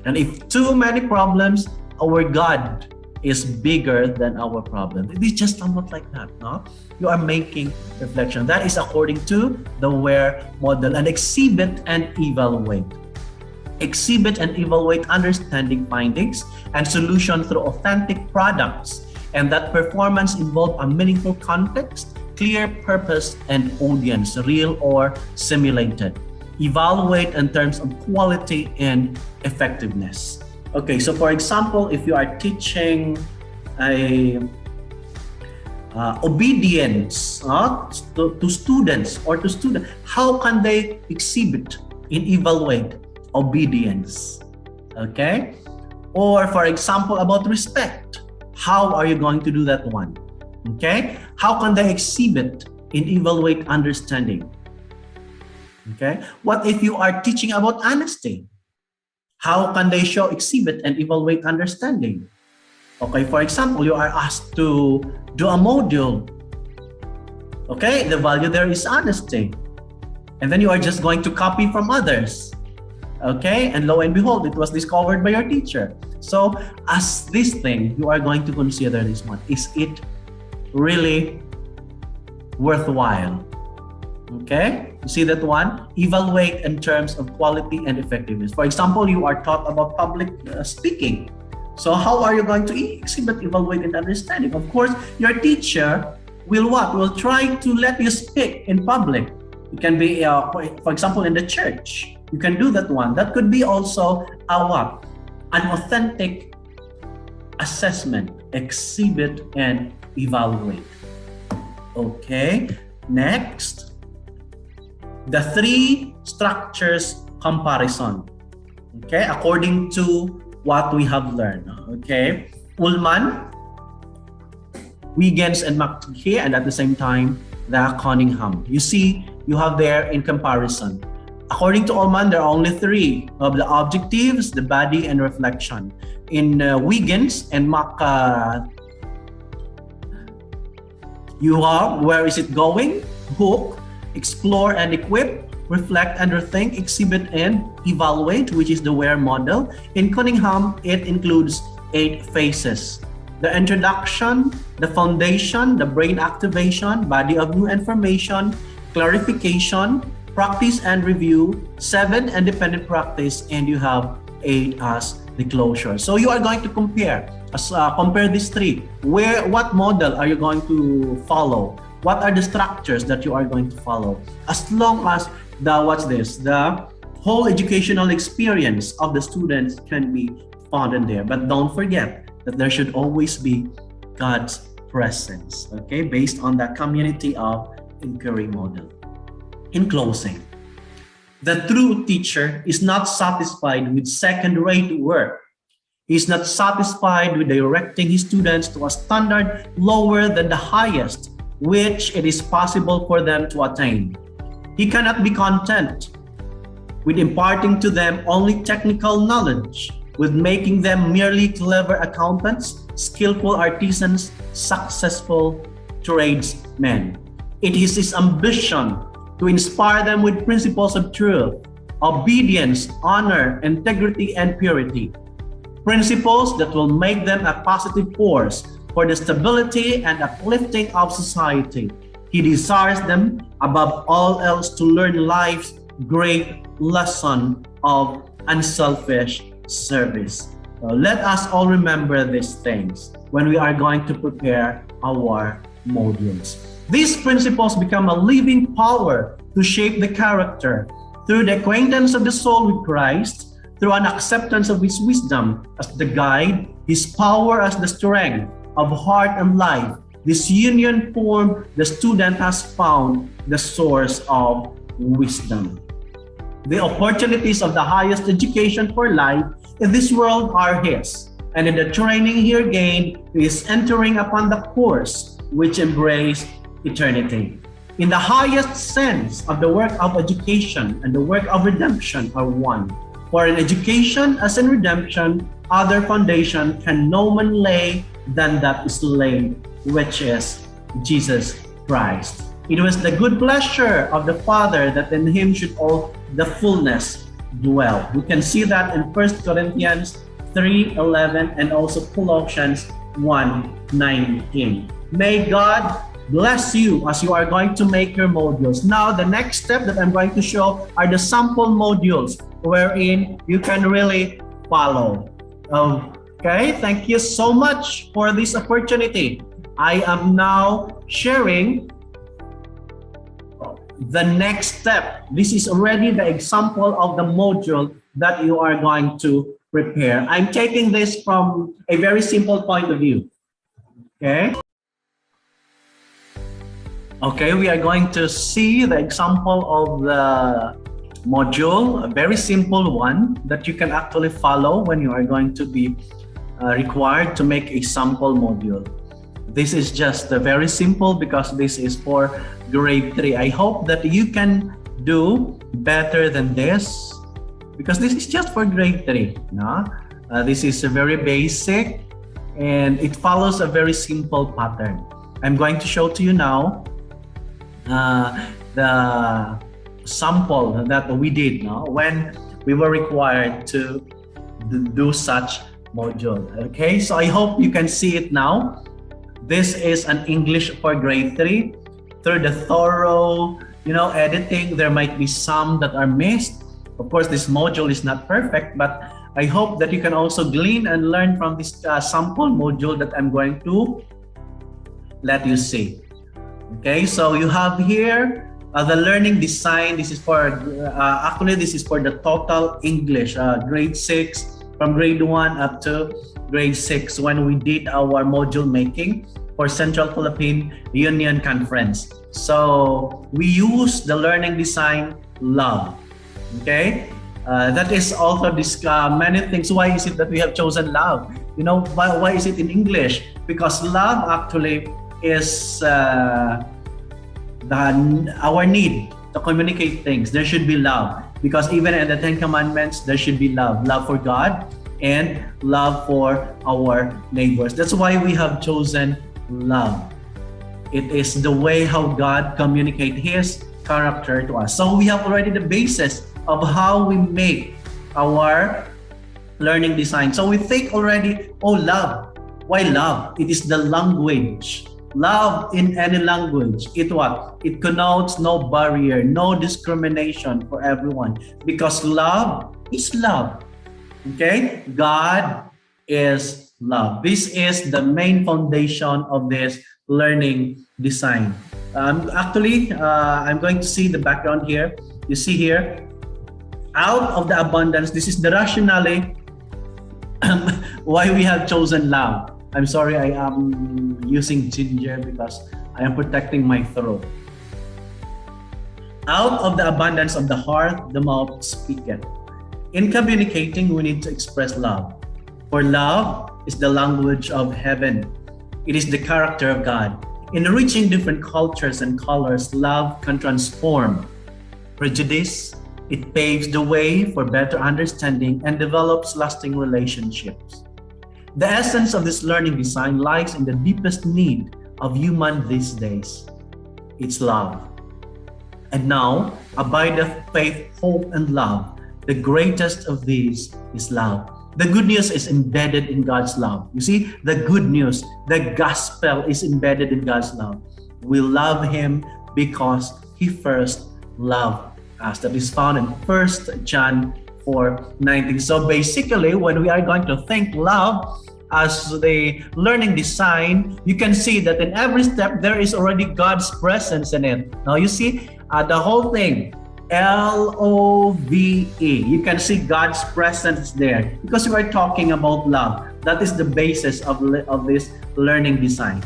And if too many problems, our God is bigger than our problem. It is just somewhat like that, no? You are making reflection. That is according to the WARE model. And exhibit and evaluate. Exhibit and evaluate understanding findings and solution through authentic products. And that performance involve a meaningful context, clear purpose, and audience, real or simulated. Evaluate in terms of quality and effectiveness. Okay, so for example, if you are teaching obedience to students, how can they exhibit and evaluate obedience? Okay, or for example, about respect, how are you going to do that one? Okay, how can they exhibit and evaluate understanding? Okay, what if you are teaching about honesty? How can they show, exhibit, and evaluate understanding? Okay, for example, you are asked to do a module. Okay, the value there is honesty. And then you are just going to copy from others. Okay, and lo and behold, it was discovered by your teacher. So as this thing, you are going to consider this one. Is it really worthwhile? Okay, you see that one? Evaluate in terms of quality and effectiveness. For example, you are taught about public speaking. So how are you going to exhibit, evaluate, and understanding? Of course, your teacher will what? Will try to let you speak in public. It can be, for example, in the church. You can do that one. That could be also an authentic assessment, exhibit, and evaluate. Okay, next. The three structures comparison, okay, according to what we have learned, okay? Ullman, Wiggins, and McKay, and at the same time, the Cunningham. You see, you have there in comparison. According to Ullman, there are only three of the objectives, the body, and reflection. In Wiggins and you have where is it going, hook, explore and equip, reflect and rethink, exhibit and evaluate, which is the WARE model. In Cunningham, it includes 8 phases. The introduction, the foundation, the brain activation, body of new information, clarification, practice and review, 7 independent practice, and you have 8 as the closure. So you are going to compare these three. What model are you going to follow? What are the structures that you are going to follow? As long as the whole educational experience of the students can be found in there. But don't forget that there should always be God's presence, okay, based on that community of inquiry model. In closing, the true teacher is not satisfied with second-rate work. He is not satisfied with directing his students to a standard lower than the highest which it is possible for them to attain. He cannot be content with imparting to them only technical knowledge, with making them merely clever accountants, skillful artisans, successful tradesmen. It is his ambition to inspire them with principles of truth, obedience, honor, integrity, and purity. Principles that will make them a positive force for the stability and uplifting of society. He desires them, above all else, to learn life's great lesson of unselfish service. Let us all remember these things when we are going to prepare our modules. These principles become a living power to shape the character through the acquaintance of the soul with Christ, through an acceptance of his wisdom as the guide, his power as the strength of heart and life. This union form, the student has found the source of wisdom. The opportunities of the highest education for life in this world are his, and in the training here gained, he is entering upon the course which embrace eternity. In the highest sense of the work of education and the work of redemption are one. For in education as in redemption, other foundation can no man lay than that is laid, which is Jesus Christ. It was the good pleasure of the Father that in him should all the fullness dwell. We can see that in 1 Corinthians 3:11 and also Colossians 1:19. May God bless you as you are going to make your modules. Now, the next step that I'm going to show are the sample modules wherein you can really follow. Okay, thank you so much for this opportunity. I am now sharing the next step. This is already the example of the module that you are going to prepare. I'm taking this from a very simple point of view. Okay, we are going to see the example of the module, a very simple one that you can actually follow when you are going to be required to make a sample module. This is just very simple because this is for grade 3. I hope that you can do better than this because this is just for grade 3. No? This is a very basic and it follows a very simple pattern. I'm going to show to you now the sample that we did when we were required to do such module. Okay, so I hope you can see it now. This is an English for grade 3. Through the thorough, editing, there might be some that are missed. Of course, this module is not perfect, but I hope that you can also glean and learn from this sample module that I'm going to let you see. Okay, so you have here the learning design. This is for, actually this is for the total English, grade 6, from grade 1 up to grade 6 when we did our module making for Central Philippine Union Conference. So we use the learning design love. Okay, that is also this many things. Why is it that we have chosen love? Why is it in English? Because love actually is our need to communicate things. There should be love because even in the 10 Commandments, there should be love for God and love for our neighbors. That's why we have chosen love. It is the way how God communicates His character to us. So we have already the basis of how we make our learning design. So we think already, love. Why love? It is the language. Love in any language, it connotes no barrier, no discrimination for everyone because love is love. Okay, God is love. This is the main foundation of this learning design. Actually, I'm going to see the background here. You see here, out of the abundance, this is the rationale why we have chosen love. I'm sorry, I am using ginger because I am protecting my throat. Out of the abundance of the heart, the mouth speaketh. In communicating, we need to express love. For love is the language of heaven. It is the character of God. In reaching different cultures and colors, love can transform prejudice, It paves the way for better understanding and develops lasting relationships. The essence of this learning design lies in the deepest need of human these days. It's love. And now, abideth faith, hope, and love. The greatest of these is love. The good news is embedded in God's love. You see, the good news, the gospel is embedded in God's love. We love Him because He first loved us. That is found in 1 John 4:19. So basically, when we are going to think love as the learning design, you can see that in every step, there is already God's presence in it. Now you see the whole thing, L-O-V-E. You can see God's presence there because we are talking about love. That is the basis of this learning design.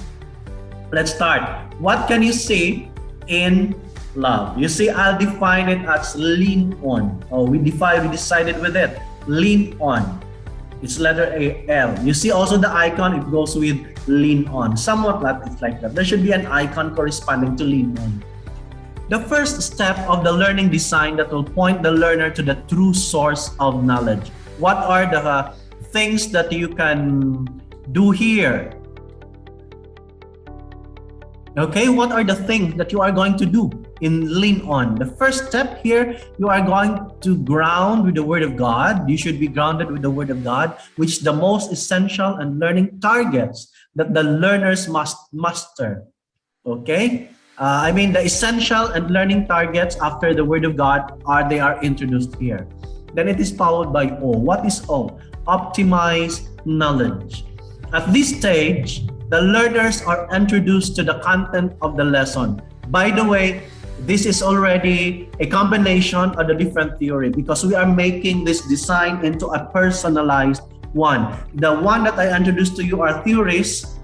Let's start. What can you see in love? You see, I'll define it as lean on. Oh, we decided with it. Lean on. It's letter A, L. You see also the icon, it goes with lean on. Somewhat like that. There should be an icon corresponding to lean on. The first step of the learning design that will point the learner to the true source of knowledge. What are the things that you can do here? Okay, what are the things that you are going to do in lean on? The first step here, you are going to ground with the Word of God. You should be grounded with the Word of God, which is the most essential and learning targets that the learners must master. Okay? The essential and learning targets after the Word of God are introduced here. Then it is followed by O. What is O? Optimize knowledge. At this stage, the learners are introduced to the content of the lesson. By the way, this is already a combination of the different theory because we are making this design into a personalized one. The one that I introduced to you are theories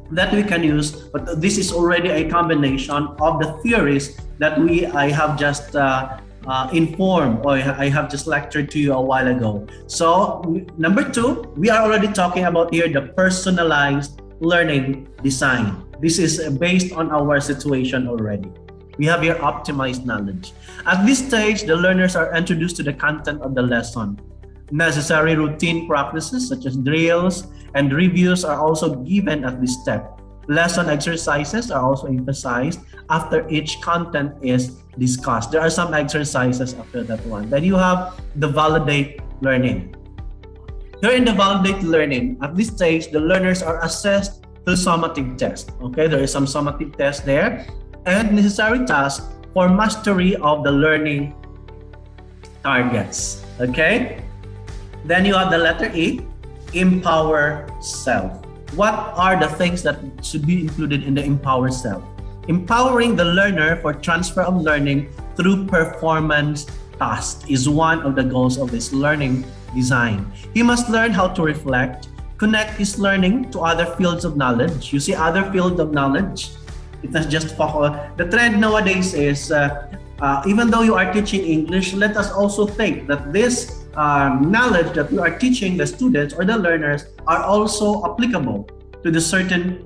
that we can use, but this is already a combination of the theories that I have just informed or I have just lectured to you a while ago. So number 2, we are already talking about here the personalized learning design. This is based on our situation already. We have here optimized knowledge. At this stage, the learners are introduced to the content of the lesson. Necessary routine practices such as drills and reviews are also given at this step. Lesson exercises are also emphasized after each content is discussed. There are some exercises after that one. Then you have the validate learning. Here in the validate learning, at this stage, the learners are assessed through summative test. Okay, there is some summative test there and necessary tasks for mastery of the learning targets. Okay, then you have the letter E, empower self. What are the things that should be included in the empower self? Empowering the learner for transfer of learning through performance task is one of the goals of this learning design. He must learn how to reflect, connect his learning to other fields of knowledge. You see, other fields of knowledge. It has just the trend nowadays is even though you are teaching English, let us also think that this knowledge that we are teaching the students or the learners are also applicable to the certain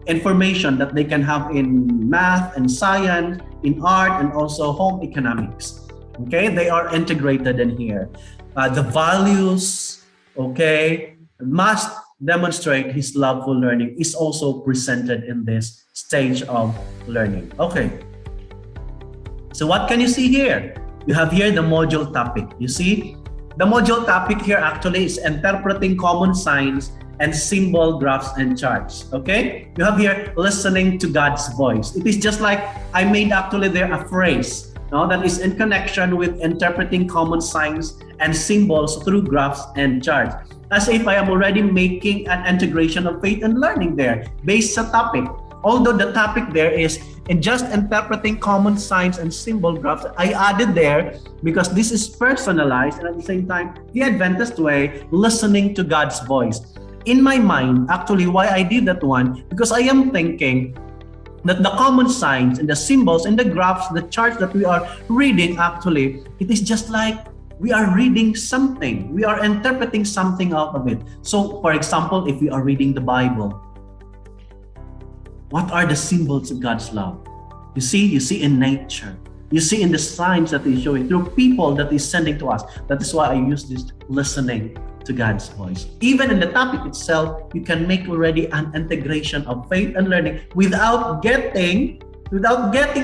information that they can have in math and science, in art, and also home economics. Okay, they are integrated in here. The values, okay, must demonstrate his love for learning is also presented in this stage of learning. Okay, so what can you see here? You have here the module topic. You see, the module topic here actually is interpreting common signs and symbol graphs and charts. Okay, you have here listening to God's voice. It is just like I made actually there a phrase that is in connection with interpreting common signs and symbols through graphs and charts, as if I am already making an integration of faith and learning there based on topic. Although the topic there is in just interpreting common signs and symbol graphs, I added there because this is personalized and at the same time the Adventist way, listening to God's voice. In my mind, actually, why I did that one, because I am thinking that the common signs and the symbols and the graphs, the charts that we are reading, actually, it is just like we are reading something. We are interpreting something out of it. So, for example, if we are reading the Bible, what are the symbols of God's love? You see in nature, You see in the signs that he's showing, through people that he's sending to us. That is why I use this listening to God's voice. Even in the topic itself, you can make already an integration of faith and learning without getting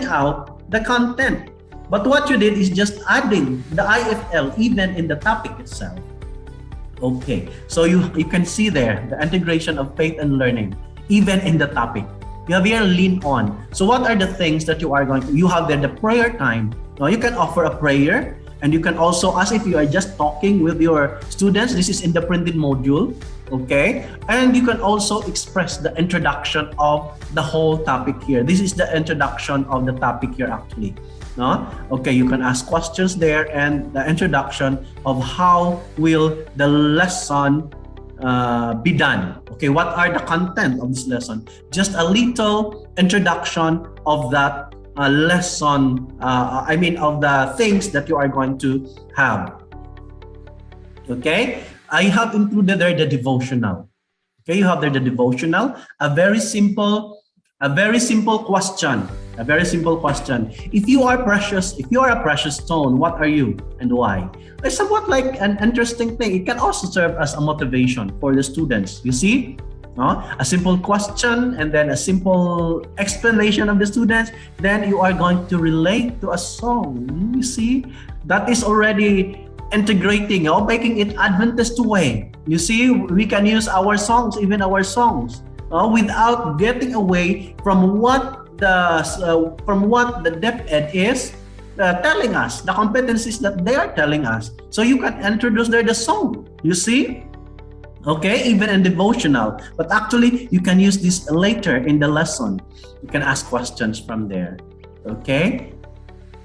out the content. But what you did is just adding the IFL even in the topic itself. Okay, so you can see there the integration of faith and learning even in the topic. You have here lean on. So what are the things that you are going to, you have there the prayer time. Now you can offer a prayer, and you can also, as if you are just talking with your students, this is in the printed module, okay? And you can also express the introduction of the whole topic here. This is the introduction of the topic here actually. No? Okay, you can ask questions there and the introduction of how will the lesson be done. Okay, what are the content of this lesson? Just a little introduction of that lesson, of the things that you are going to have. Okay, I have included there the devotional. Okay, you have there the devotional, a very simple question. A very simple question. If you are a precious stone, what are you and why? It's somewhat like an interesting thing. It can also serve as a motivation for the students. You see? A simple question and then a simple explanation of the students, then you are going to relate to a song. You see, that is already integrating, making it Adventist way. You see, we can use our songs, without getting away from what the depth ed is telling us, the competencies that they are telling us. So you can introduce there the song. You see? Okay, even in devotional, but actually you can use this later in the lesson. You can ask questions from there. Okay,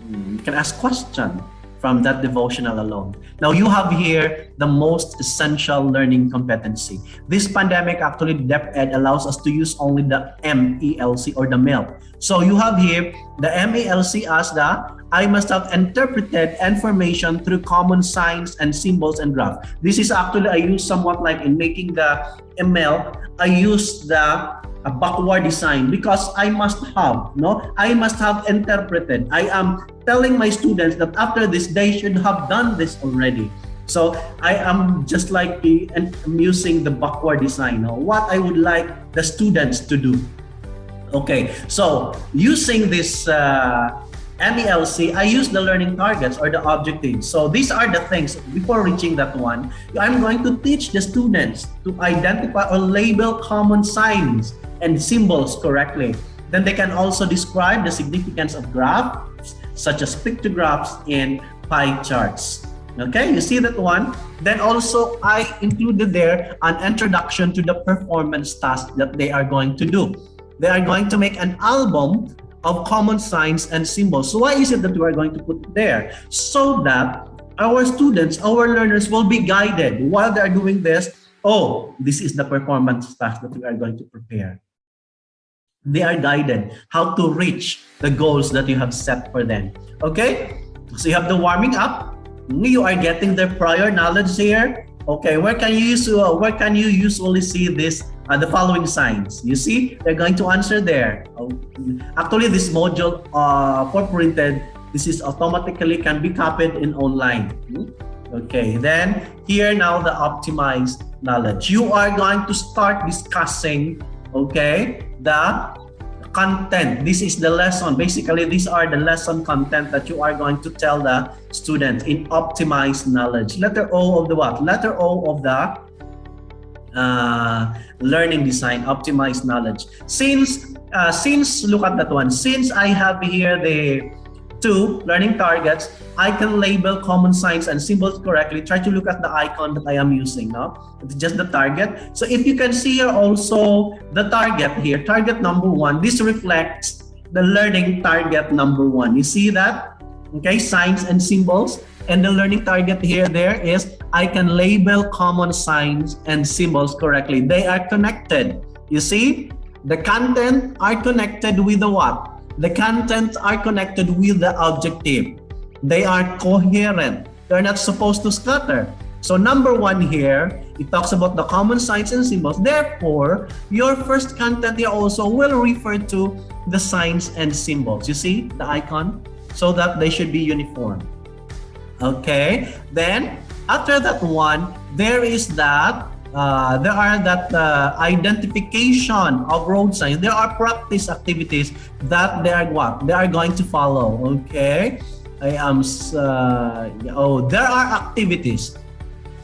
you can ask questions from that devotional alone. Now you have here the most essential learning competency. This pandemic actually depth ed allows us to use only the MELC or the MEL. So you have here the MELC as the I must have interpreted information through common signs and symbols and graph. This is actually, I use somewhat like in making the ML, I use the backward design because I must have interpreted. I am telling my students that after this, they should have done this already. So I am just like I'm using the backward design, what I would like the students to do. Okay, so using this MELC, I use the learning targets or the objectives. So these are the things, before reaching that one, I'm going to teach the students to identify or label common signs and symbols correctly. Then they can also describe the significance of graphs, such as pictographs and pie charts. Okay, you see that one? Then also I included there an introduction to the performance task that they are going to do. They are going to make an album of common signs and symbols. So why is it that we are going to put there? So that our students, our learners will be guided while they are doing this. Oh, this is the performance task that we are going to prepare. They are guided how to reach the goals that you have set for them. Okay, so you have the warming up. You are getting the prior knowledge here. Okay, where can you usually see this? The following signs. You see, they're going to answer there. Actually, this module for printed, this is automatically can be copied in online. Okay, then here now the optimized knowledge. You are going to start discussing, okay, the content. This is the lesson. Basically, these are the lesson content that you are going to tell the student in optimized knowledge. Letter O of the what? Letter O of the learning design, optimized knowledge. Since look at that one. Since I have here the two learning targets, I can label common signs and symbols correctly. Try to look at the icon that I am using now. It's just the target. So if you can see here also the target here, target number 1, this reflects the learning target number 1. You see that? Okay, signs and symbols. And the learning target here, there is, I can label common signs and symbols correctly. They are connected. You see, the content are connected with the what? The contents are connected with the objective. They are coherent. They're not supposed to scatter. So number 1 here, it talks about the common signs and symbols. Therefore, your first content here also will refer to the signs and symbols. You see the icon? so that they should be uniform. Okay, then after that one, there is that identification of road signs. There are practice activities that they are what? They are going to follow. Okay, there are activities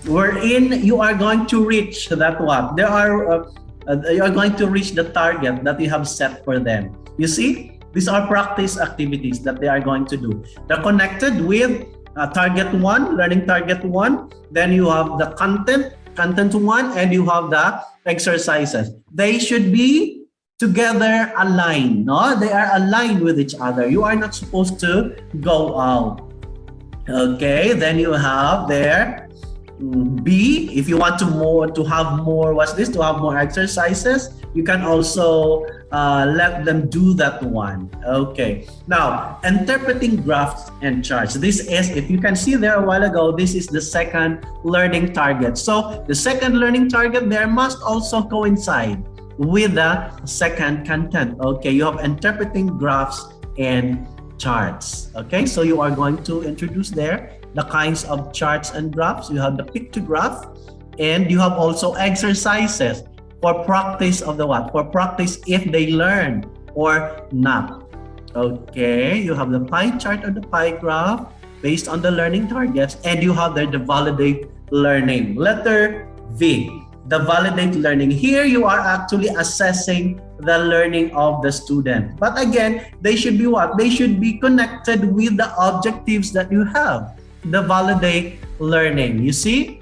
wherein you are going to reach that what? You are going to reach the target that you have set for them. You see, these are practice activities that they are going to do. They're connected with target 1, learning target 1. Then you have the content 1, and you have the exercises. They should be together aligned. No, they are aligned with each other. You are not supposed to go out. Okay, then you have there B. If you want to have more exercises, you can also let them do that one. Okay, now interpreting graphs and charts. This is, if you can see there a while ago, this is the second learning target. So the second learning target there must also coincide with the second content. Okay, you have interpreting graphs and charts. Okay, so you are going to introduce there the kinds of charts and graphs. You have the pictograph, and you have also exercises for practice of the what? For practice if they learn or not. Okay, you have the pie chart or the pie graph based on the learning targets, and you have there the validate learning. Letter V, the validate learning. Here you are actually assessing the learning of the student. But again, they should be what? They should be connected with the objectives that you have. The validate learning. You see?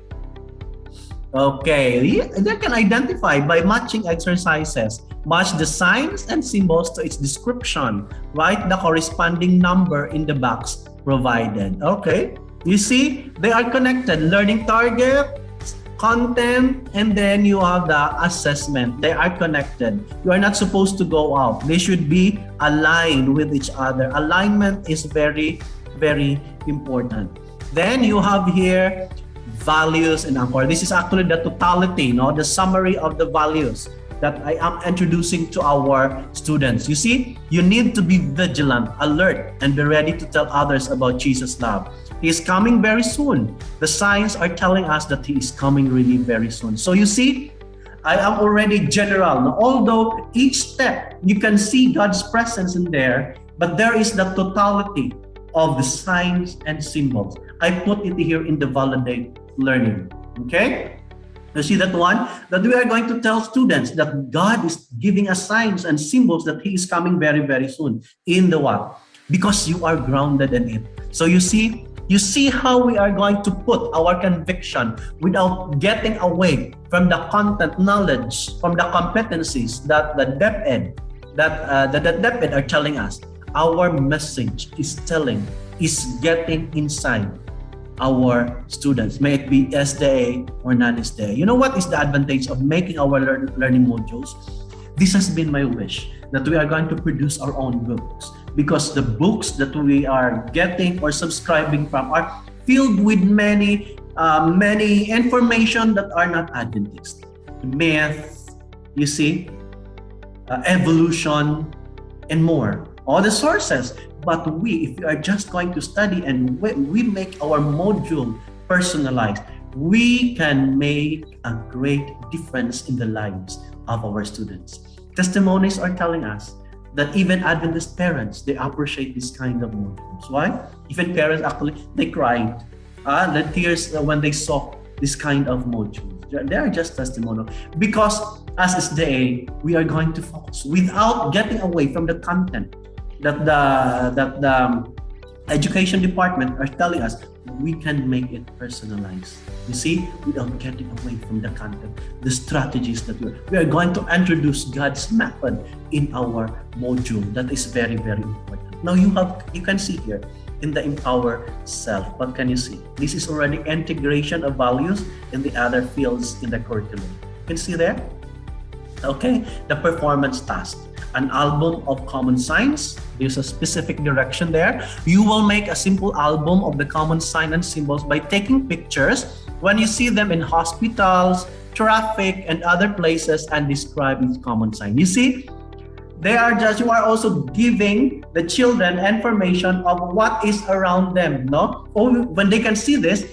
Okay, they can identify by matching exercises. Match the signs and symbols to its description. Write the corresponding number in the box provided. Okay, you see, they are connected. Learning target, content, and then you have the assessment. They are connected. You are not supposed to go out. They should be aligned with each other. Alignment is very, very important. Then you have here values and anchor. This is actually the totality, the summary of the values that I am introducing to our students. You see, you need to be vigilant, alert, and be ready to tell others about Jesus' love. He is coming very soon. The signs are telling us that He is coming really very soon. So you see, I am already general. Now, although each step, you can see God's presence in there, but there is the totality of the signs and symbols. I put it here in the validate learning. Okay? You see that one? That we are going to tell students that God is giving us signs and symbols that He is coming very, very soon. In the what? Because you are grounded in it. So you see how we are going to put our conviction without getting away from the content knowledge, from the competencies that the DepEd are telling us. Our message is getting inside our students, may it be SDA or non-SDA. You know what is the advantage of making our learning modules? This has been my wish, that we are going to produce our own books, because the books that we are getting or subscribing from are filled with many information that are not Adventist. Math, you see, evolution, and more. All the sources. But if we are just going to study and we make our module personalized, we can make a great difference in the lives of our students. Testimonies are telling us that even Adventist parents, they appreciate this kind of modules. Why? Even parents actually, they cried. The tears when they saw this kind of modules. They are just testimonial. Because as SDA, we are going to focus without getting away from the content that the education department are telling us. We can make it personalized. You see, without getting away from the content, the strategies that we are going to introduce God's method in our module. That is very, very important. Now you can see here in the empower self. What can you see? This is already integration of values in the other fields in the curriculum. You can see there. Okay, the performance task. An album of common signs. There's a specific direction there. You will make a simple album of the common sign and symbols by taking pictures when you see them in hospitals, traffic, and other places, and describe each common sign. You see, You are also giving the children information of what is around them, no? Oh, when they can see this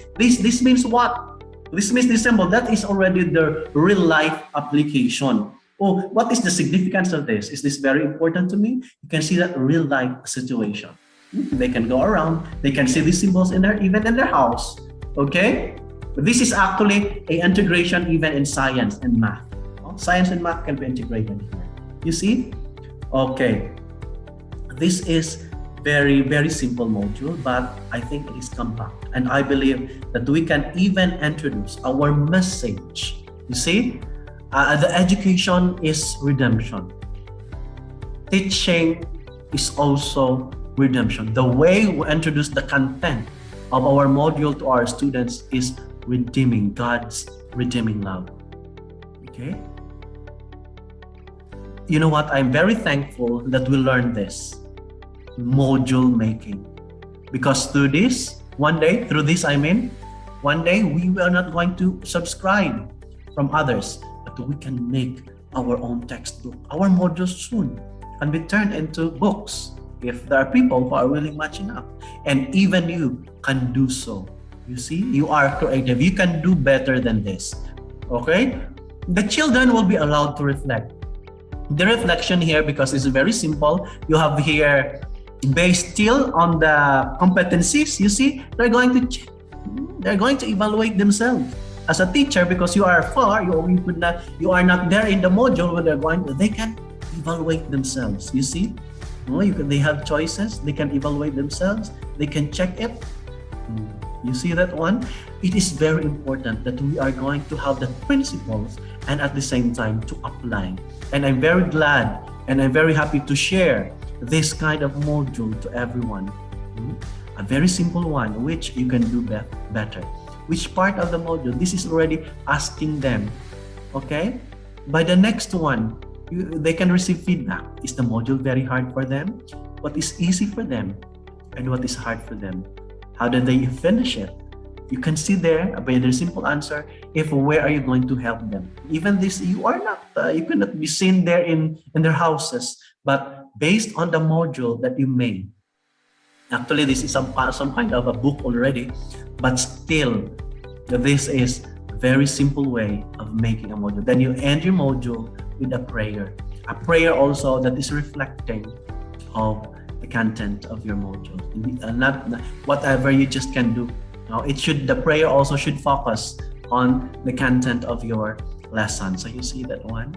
means what? This means this symbol, that is already the real life application. Oh, what is the significance of this? Is this very important to me? You can see that real life situation. They can go around, they can see these symbols even in their house. Okay? This is actually a integration even in science and math. Science and math can be integrated here. You see? Okay. This is very, very simple module, but I think it is compact. And I believe that we can even introduce our message. You see? The education is redemption. Teaching is also redemption. The way we introduce the content of our module to our students is redeeming, God's redeeming love. Okay? You know what? I'm very thankful that we learned this module making, because through this, one day we are not going to subscribe from others, but we can make our own textbook. Our modules soon can be turned into books if there are people who are willing much enough. And even you can do so. You see, you are creative. You can do better than this. Okay? The children will be allowed to reflect. The reflection here, because it's very simple, you have here based still on the competencies. You see, they're going to evaluate themselves. As a teacher, because you are far, you are not there in the module where they can evaluate themselves. You see, they have choices. They can evaluate themselves. They can check it. You see that one? It is very important that we are going to have the principles and at the same time to apply. And I'm very glad and I'm very happy to share this kind of module to everyone. A very simple one, which you can do better. Which part of the module? This is already asking them. Okay? By the next one, they can receive feedback. Is the module very hard for them? What is easy for them? And what is hard for them? How did they finish it? You can see there by the simple answer, where are you going to help them? Even this, you cannot be seen there in their houses, but based on the module that you made. Actually, this is some kind of a book already, but still, this is a very simple way of making a module. Then you end your module with a prayer. A prayer also that is reflecting of the content of your module. Not whatever you just can do. No, the prayer also should focus on the content of your lesson. So you see that one?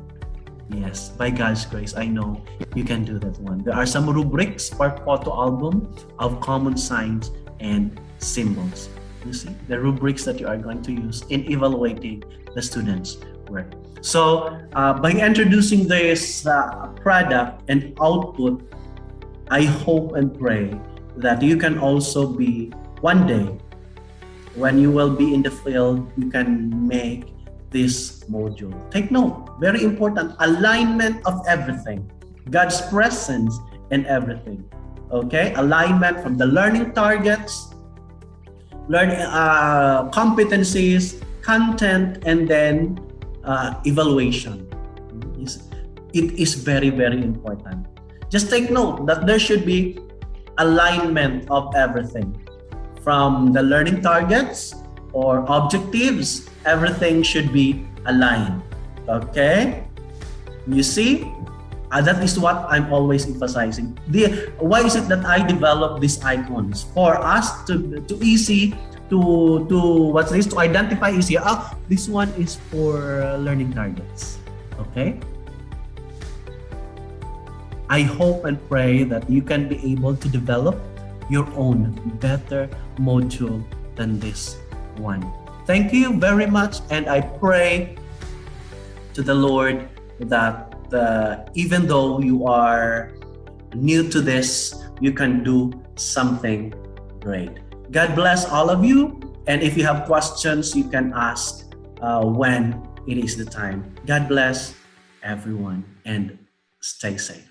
Yes, by God's grace, I know you can do that one. There are some rubrics per photo album of common signs and symbols. You see, the rubrics that you are going to use in evaluating the students' work. So by introducing this product and output, I hope and pray that you can also be one day, when you will be in the field, you can make this module. Take note, very important, alignment of everything. God's presence in everything. Okay, alignment from the learning targets, competencies, content, and then evaluation. It is very, very important. Just take note that there should be alignment of everything. From the learning targets or objectives, everything should be aligned. Okay? You see? That is what I'm always emphasizing. Why is it that I develop these icons? For us to identify easier. This one is for learning targets. Okay? I hope and pray that you can be able to develop your own better module than this one. Thank you very much, and I pray to the Lord that even though you are new to this, you can do something great. God bless all of you, and if you have questions, you can ask when it is the time. God bless everyone, and stay safe.